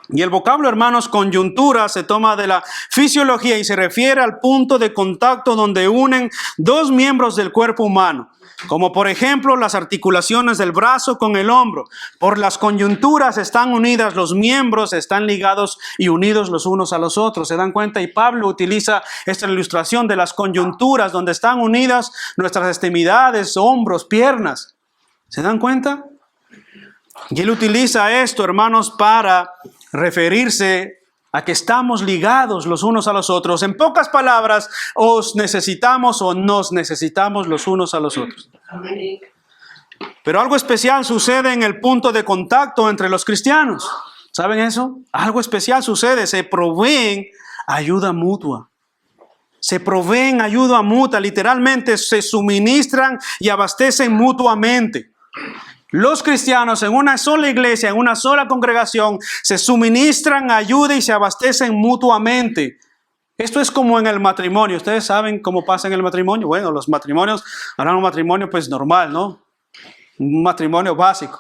Y el vocablo, hermanos, coyuntura, se toma de la fisiología y se refiere al punto de contacto donde unen dos miembros del cuerpo humano. Como por ejemplo las articulaciones del brazo con el hombro. Por las coyunturas están unidas los miembros, están ligados y unidos los unos a los otros. ¿Se dan cuenta? Y Pablo utiliza esta ilustración de las coyunturas donde están unidas nuestras extremidades, hombros, piernas. ¿Se dan cuenta? Y él utiliza esto, hermanos, para referirse a que estamos ligados los unos a los otros. En pocas palabras, os necesitamos o nos necesitamos los unos a los otros. Pero algo especial sucede en el punto de contacto entre los cristianos. ¿Saben eso? Algo especial sucede. Se proveen ayuda mutua. Se proveen ayuda mutua. Literalmente se suministran y abastecen mutuamente. Los cristianos en una sola iglesia, en una sola congregación, se suministran ayuda y se abastecen mutuamente. Esto es como en el matrimonio. ¿Ustedes saben cómo pasa en el matrimonio? Bueno, los matrimonios, harán un matrimonio pues normal, ¿no? Un matrimonio básico.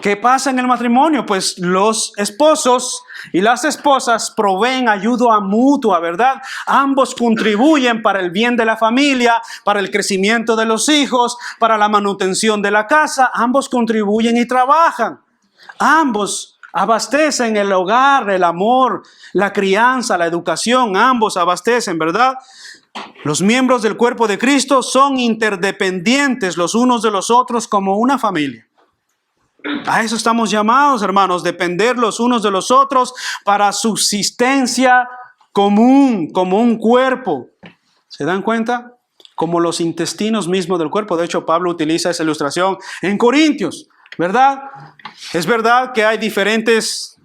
¿Qué pasa en el matrimonio? Pues los esposos y las esposas proveen ayuda mutua, ¿verdad? Ambos contribuyen para el bien de la familia, para el crecimiento de los hijos, para la manutención de la casa. Ambos contribuyen y trabajan. Ambos abastecen el hogar, el amor, la crianza, la educación. Ambos abastecen, ¿verdad? Los miembros del cuerpo de Cristo son interdependientes los unos de los otros como una familia. A eso estamos llamados, hermanos, depender los unos de los otros para subsistencia común, como un cuerpo. ¿Se dan cuenta? Como los intestinos mismos del cuerpo. De hecho, Pablo utiliza esa ilustración en Corintios, ¿verdad? Es verdad que hay diferentes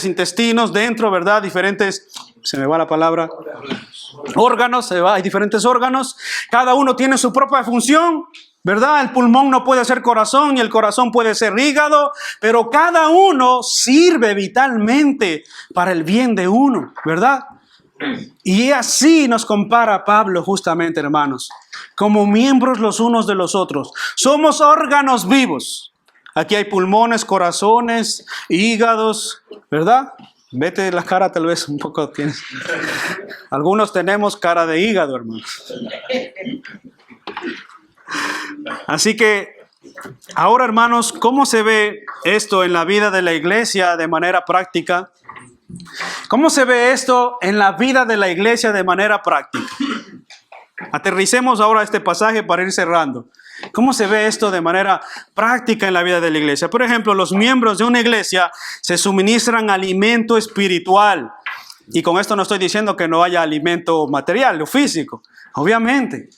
intestinos dentro, ¿verdad? Diferentes, se me va la palabra, órganos, hay diferentes órganos. Cada uno tiene su propia función, ¿verdad? El pulmón no puede ser corazón y el corazón puede ser hígado, pero cada uno sirve vitalmente para el bien de uno, ¿verdad? Y así nos compara Pablo justamente, hermanos, como miembros los unos de los otros. Somos órganos vivos. Aquí hay pulmones, corazones, hígados, ¿verdad? Vete la cara, tal vez un poco tienes. Algunos tenemos cara de hígado, hermanos. Así que ahora, hermanos, ¿cómo se ve esto en la vida de la iglesia de manera práctica? ¿Cómo se ve esto en la vida de la iglesia de manera práctica? Aterricemos ahora este pasaje para ir cerrando. ¿Cómo se ve esto de manera práctica en la vida de la iglesia? Por ejemplo, los miembros de una iglesia se suministran alimento espiritual. Y con esto no estoy diciendo que no haya alimento material o físico, obviamente.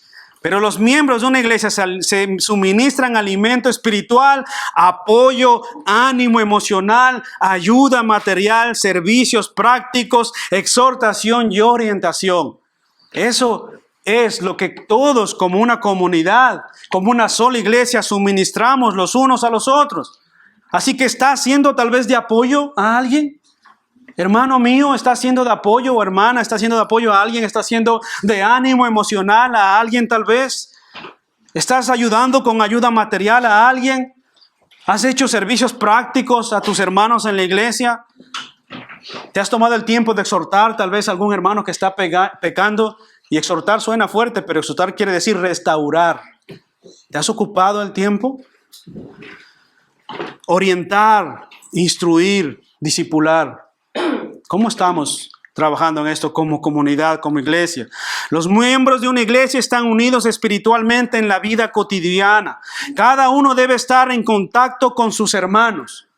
Pero los miembros de una iglesia se suministran alimento espiritual, apoyo, ánimo emocional, ayuda material, servicios prácticos, exhortación y orientación. Eso es lo que todos como una comunidad, como una sola iglesia suministramos los unos a los otros. Así que ¿está siendo tal vez de apoyo a alguien? Hermano mío, ¿está siendo de apoyo? O hermana, ¿está siendo de apoyo a alguien? ¿Está siendo de ánimo emocional a alguien tal vez? ¿Estás ayudando con ayuda material a alguien? ¿Has hecho servicios prácticos a tus hermanos en la iglesia? ¿Te has tomado el tiempo de exhortar tal vez a algún hermano que está pecando? Y exhortar suena fuerte, pero exhortar quiere decir restaurar. ¿Te has ocupado el tiempo? Orientar, instruir, discipular. ¿Cómo estamos trabajando en esto como comunidad, como iglesia? Los miembros de una iglesia están unidos espiritualmente en la vida cotidiana. Cada uno debe estar en contacto con sus hermanos.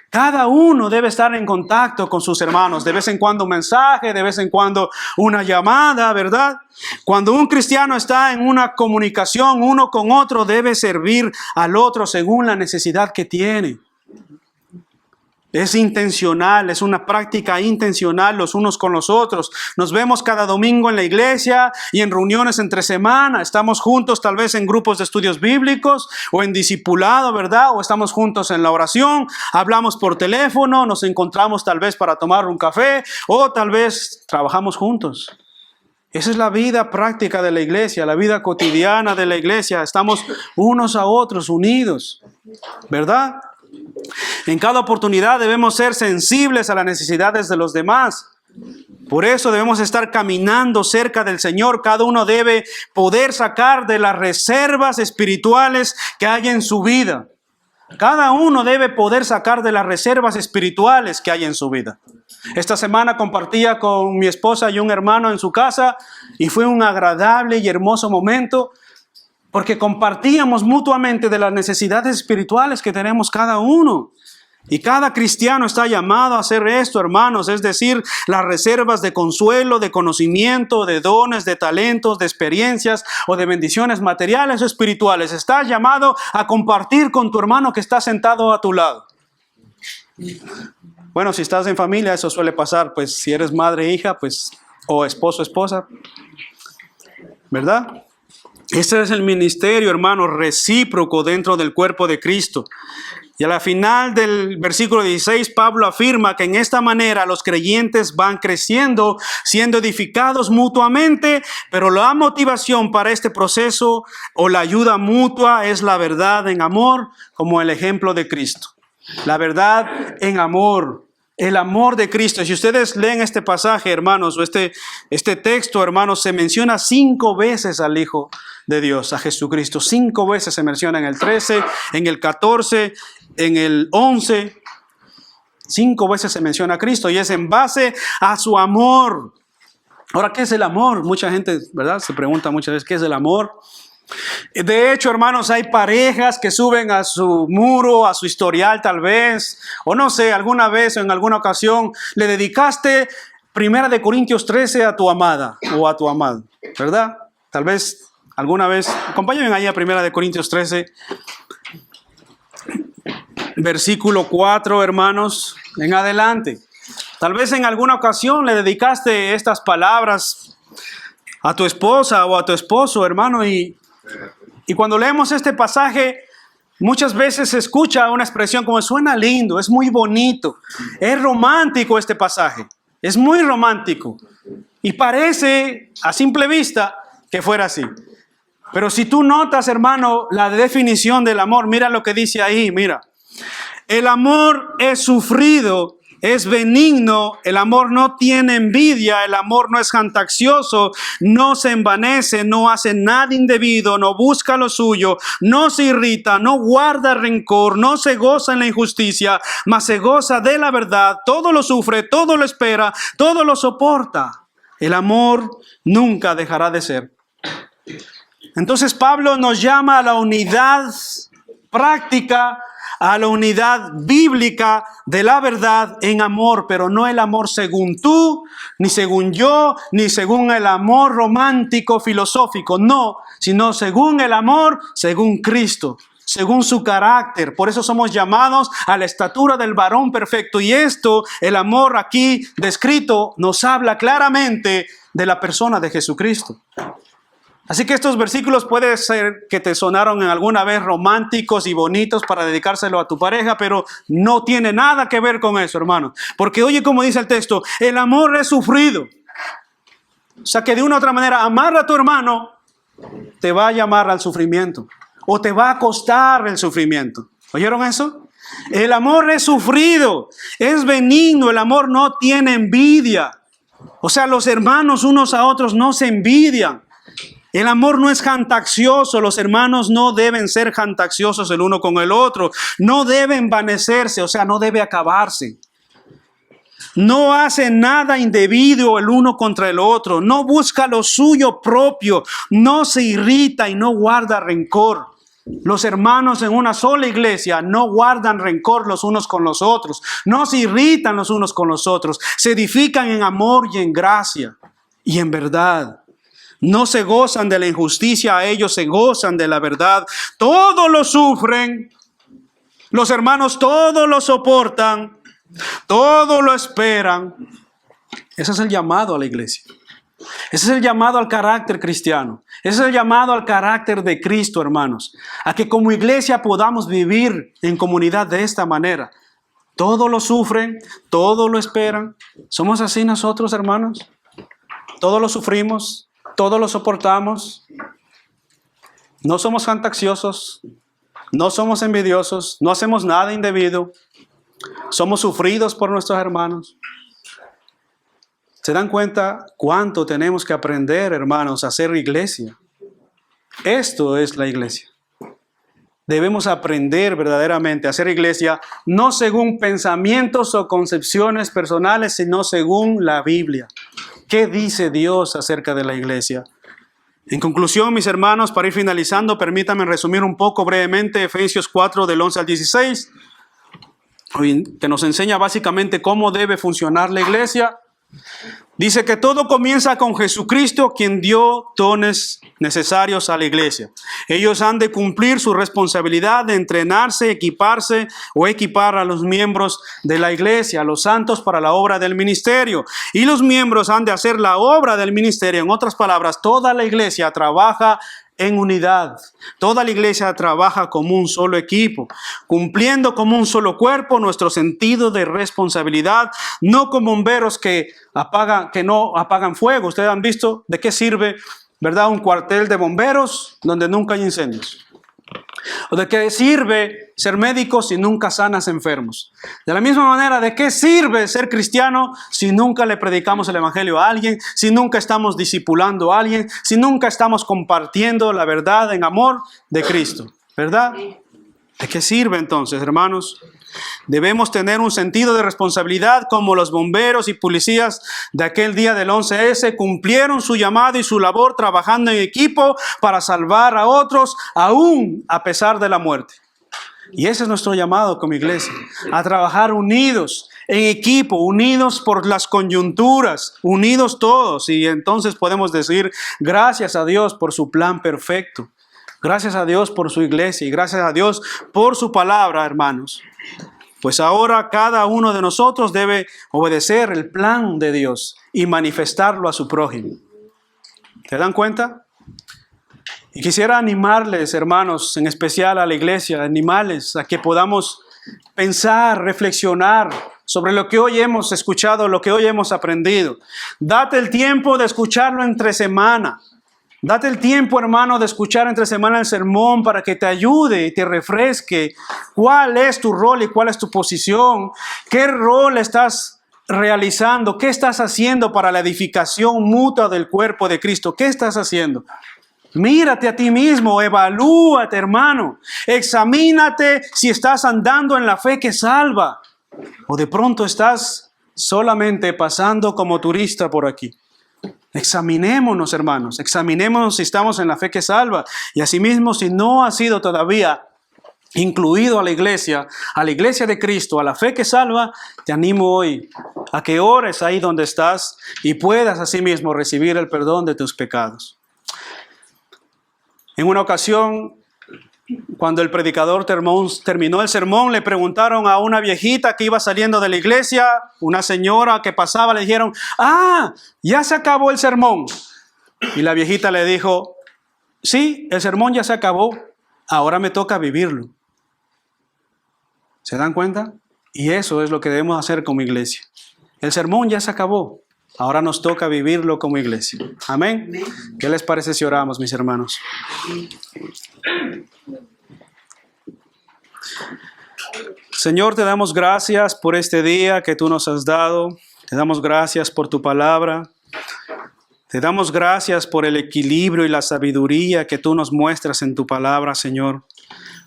Cada uno debe estar en contacto con sus hermanos. De vez en cuando un mensaje, de vez en cuando una llamada, ¿verdad? Cuando un cristiano está en una comunicación uno con otro, debe servir al otro según la necesidad que tiene. Es intencional, es una práctica intencional los unos con los otros. Nos vemos cada domingo en la iglesia y en reuniones entre semana. Estamos juntos tal vez en grupos de estudios bíblicos o en discipulado, ¿verdad? O estamos juntos en la oración, hablamos por teléfono, nos encontramos tal vez para tomar un café o tal vez trabajamos juntos. Esa es la vida práctica de la iglesia, la vida cotidiana de la iglesia. Estamos unos a otros unidos, ¿verdad? En cada oportunidad debemos ser sensibles a las necesidades de los demás. Por eso debemos estar caminando cerca del Señor. Cada uno debe poder sacar de las reservas espirituales que hay en su vida. Cada uno debe poder sacar de las reservas espirituales que hay en su vida. Esta semana compartía con mi esposa y un hermano en su casa y fue un agradable y hermoso momento porque compartíamos mutuamente de las necesidades espirituales que tenemos cada uno. Y cada cristiano está llamado a hacer esto, hermanos, es decir, las reservas de consuelo, de conocimiento, de dones, de talentos, de experiencias o de bendiciones materiales o espirituales. Estás llamado a compartir con tu hermano que está sentado a tu lado. Bueno, si estás en familia, eso suele pasar, pues si eres madre, hija, pues, o esposo, esposa, ¿verdad? Este es el ministerio, hermano, recíproco dentro del cuerpo de Cristo. Y a la final del versículo 16, Pablo afirma que en esta manera los creyentes van creciendo, siendo edificados mutuamente, pero la motivación para este proceso o la ayuda mutua es la verdad en amor, como el ejemplo de Cristo. La verdad en amor, el amor de Cristo. Si ustedes leen este pasaje, hermanos, o este texto, hermanos, se menciona 5 veces al Hijo de Dios, a Jesucristo. 5 veces se menciona en el 13, en el 14, en el 11. 5 veces se menciona a Cristo y es en base a su amor. Ahora, ¿qué es el amor? Mucha gente, ¿verdad? Se pregunta muchas veces, ¿qué es el amor? De hecho, hermanos, hay parejas que suben a su muro, a su historial tal vez, o no sé, alguna vez o en alguna ocasión le dedicaste 1 Corintios 13 a tu amada o a tu amado, ¿verdad? Tal vez alguna vez, acompáñenme ahí a 1 Corintios 13, versículo 4, hermanos, en adelante. Tal vez en alguna ocasión le dedicaste estas palabras a tu esposa o a tu esposo, hermano, y cuando leemos este pasaje, muchas veces se escucha una expresión como suena lindo, es muy bonito, es romántico este pasaje, es muy romántico y parece a simple vista que fuera así. Pero si tú notas, hermano, la definición del amor, mira lo que dice ahí, mira. El amor es sufrido, es benigno, el amor no tiene envidia, el amor no es jactancioso, no se envanece, no hace nada indebido, no busca lo suyo, no se irrita, no guarda rencor, no se goza en la injusticia, mas se goza de la verdad, todo lo sufre, todo lo espera, todo lo soporta. El amor nunca dejará de ser. Entonces Pablo nos llama a la unidad práctica, a la unidad bíblica de la verdad en amor, pero no el amor según tú, ni según yo, ni según el amor romántico filosófico, no, sino según el amor, según Cristo, según su carácter. Por eso somos llamados a la estatura del varón perfecto. Y esto, el amor aquí descrito, nos habla claramente de la persona de Jesucristo. Así que estos versículos puede ser que te sonaron en alguna vez románticos y bonitos para dedicárselo a tu pareja, pero no tiene nada que ver con eso, hermano. Porque oye como dice el texto, el amor es sufrido. O sea que de una u otra manera, amar a tu hermano te va a llamar al sufrimiento o te va a costar el sufrimiento. ¿Oyeron eso? El amor es sufrido, es benigno, el amor no tiene envidia. O sea, los hermanos unos a otros no se envidian. El amor no es jactancioso, los hermanos no deben ser jactanciosos el uno con el otro, no debe envanecerse, o sea, no debe acabarse. No hace nada indebido el uno contra el otro, no busca lo suyo propio, no se irrita y no guarda rencor. Los hermanos en una sola iglesia no guardan rencor los unos con los otros, no se irritan los unos con los otros, se edifican en amor y en gracia y en verdad. No se gozan de la injusticia, ellos se gozan de la verdad. Todo lo sufren, los hermanos todo lo soportan, Todo lo esperan. Ese es el llamado a la iglesia. Ese es el llamado al carácter cristiano. Ese es el llamado al carácter de Cristo, hermanos. A que como iglesia podamos vivir en comunidad de esta manera. Todo lo sufren, todo lo esperan. ¿Somos así nosotros, hermanos? Todo lo sufrimos, todo lo soportamos. No somos fantasiosos, no somos envidiosos, no hacemos nada indebido. Somos sufridos por nuestros hermanos. ¿Se dan cuenta cuánto tenemos que aprender, hermanos, a ser iglesia? Esto es la iglesia. Debemos aprender verdaderamente a ser iglesia, no según pensamientos o concepciones personales, sino según la Biblia. ¿Qué dice Dios acerca de la iglesia? En conclusión, mis hermanos, para ir finalizando, permítanme resumir un poco brevemente Efesios 4, del 11 al 16, que nos enseña básicamente cómo debe funcionar la iglesia. Dice que todo comienza con Jesucristo, quien dio dones necesarios a la iglesia. Ellos han de cumplir su responsabilidad de entrenarse, equiparse o equipar a los miembros de la iglesia, a los santos para la obra del ministerio. Y los miembros han de hacer la obra del ministerio. En otras palabras, toda la iglesia trabaja en unidad. Toda la iglesia trabaja como un solo equipo, cumpliendo como un solo cuerpo nuestro sentido de responsabilidad, no como bomberos que no apagan fuego. Ustedes han visto de qué sirve, ¿verdad?, un cuartel de bomberos donde nunca hay incendios. ¿O de qué sirve ser médico si nunca sanas enfermos? De la misma manera, ¿de qué sirve ser cristiano si nunca le predicamos el evangelio a alguien, si nunca estamos discipulando a alguien, si nunca estamos compartiendo la verdad en amor de Cristo? ¿Verdad? ¿De qué sirve entonces, hermanos? Debemos tener un sentido de responsabilidad como los bomberos y policías de aquel día del 11S cumplieron su llamado y su labor trabajando en equipo para salvar a otros aún a pesar de la muerte. Y ese es nuestro llamado como iglesia, a trabajar unidos, en equipo, unidos por las coyunturas, unidos todos. Y entonces podemos decir gracias a Dios por su plan perfecto. Gracias a Dios por su iglesia y gracias a Dios por su palabra, hermanos. Pues ahora cada uno de nosotros debe obedecer el plan de Dios y manifestarlo a su prójimo. ¿Se dan cuenta? Y quisiera animarles, hermanos, en especial a la iglesia, animarles a que podamos pensar, reflexionar sobre lo que hoy hemos escuchado, lo que hoy hemos aprendido. Date el tiempo de escucharlo entre semana. Date el tiempo, hermano, de escuchar entre semana el sermón para que te ayude y te refresque. ¿Cuál es tu rol y cuál es tu posición? ¿Qué rol estás realizando? ¿Qué estás haciendo para la edificación mutua del cuerpo de Cristo? ¿Qué estás haciendo? Mírate a ti mismo, evalúate, hermano. Examínate si estás andando en la fe que salva o de pronto estás solamente pasando como turista por aquí. Examinémonos, hermanos, examinémonos si estamos en la fe que salva. Y asimismo, si no has sido todavía incluido a la iglesia de Cristo, a la fe que salva, te animo hoy a que ores ahí donde estás y puedas asimismo recibir el perdón de tus pecados. En una ocasión, cuando el predicador terminó el sermón, le preguntaron a una viejita que iba saliendo de la iglesia, una señora que pasaba, le dijeron, ya se acabó el sermón. Y la viejita le dijo, sí, el sermón ya se acabó, ahora me toca vivirlo. ¿Se dan cuenta? Y eso es lo que debemos hacer como iglesia. El sermón ya se acabó, ahora nos toca vivirlo como iglesia. Amén. ¿Qué les parece si oramos, mis hermanos? Señor, te damos gracias por este día que tú nos has dado. Te damos gracias por tu palabra. Te damos gracias por el equilibrio y la sabiduría que tú nos muestras en tu palabra, Señor.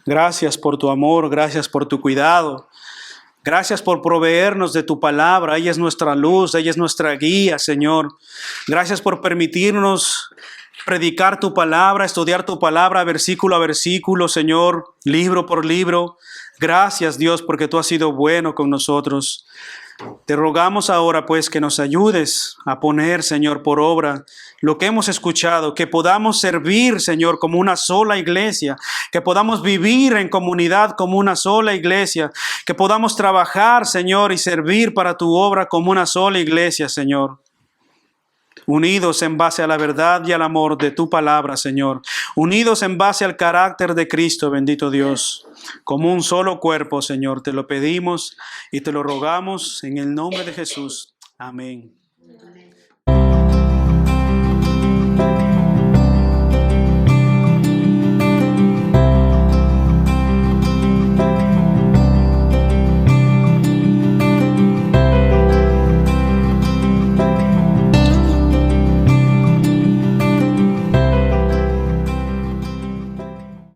Gracias por tu amor, gracias por tu cuidado. Gracias por proveernos de tu palabra. Ella es nuestra luz, ella es nuestra guía, Señor. Gracias por permitirnos predicar tu palabra, estudiar tu palabra versículo a versículo, Señor, libro por libro. Gracias, Dios, porque tú has sido bueno con nosotros. Te rogamos ahora pues que nos ayudes a poner, Señor, por obra lo que hemos escuchado, que podamos servir, Señor, como una sola iglesia, que podamos vivir en comunidad como una sola iglesia, que podamos trabajar, Señor, y servir para tu obra como una sola iglesia, Señor. Unidos en base a la verdad y al amor de tu palabra, Señor. Unidos en base al carácter de Cristo, bendito Dios. Como un solo cuerpo, Señor. Te lo pedimos y te lo rogamos en el nombre de Jesús. Amén.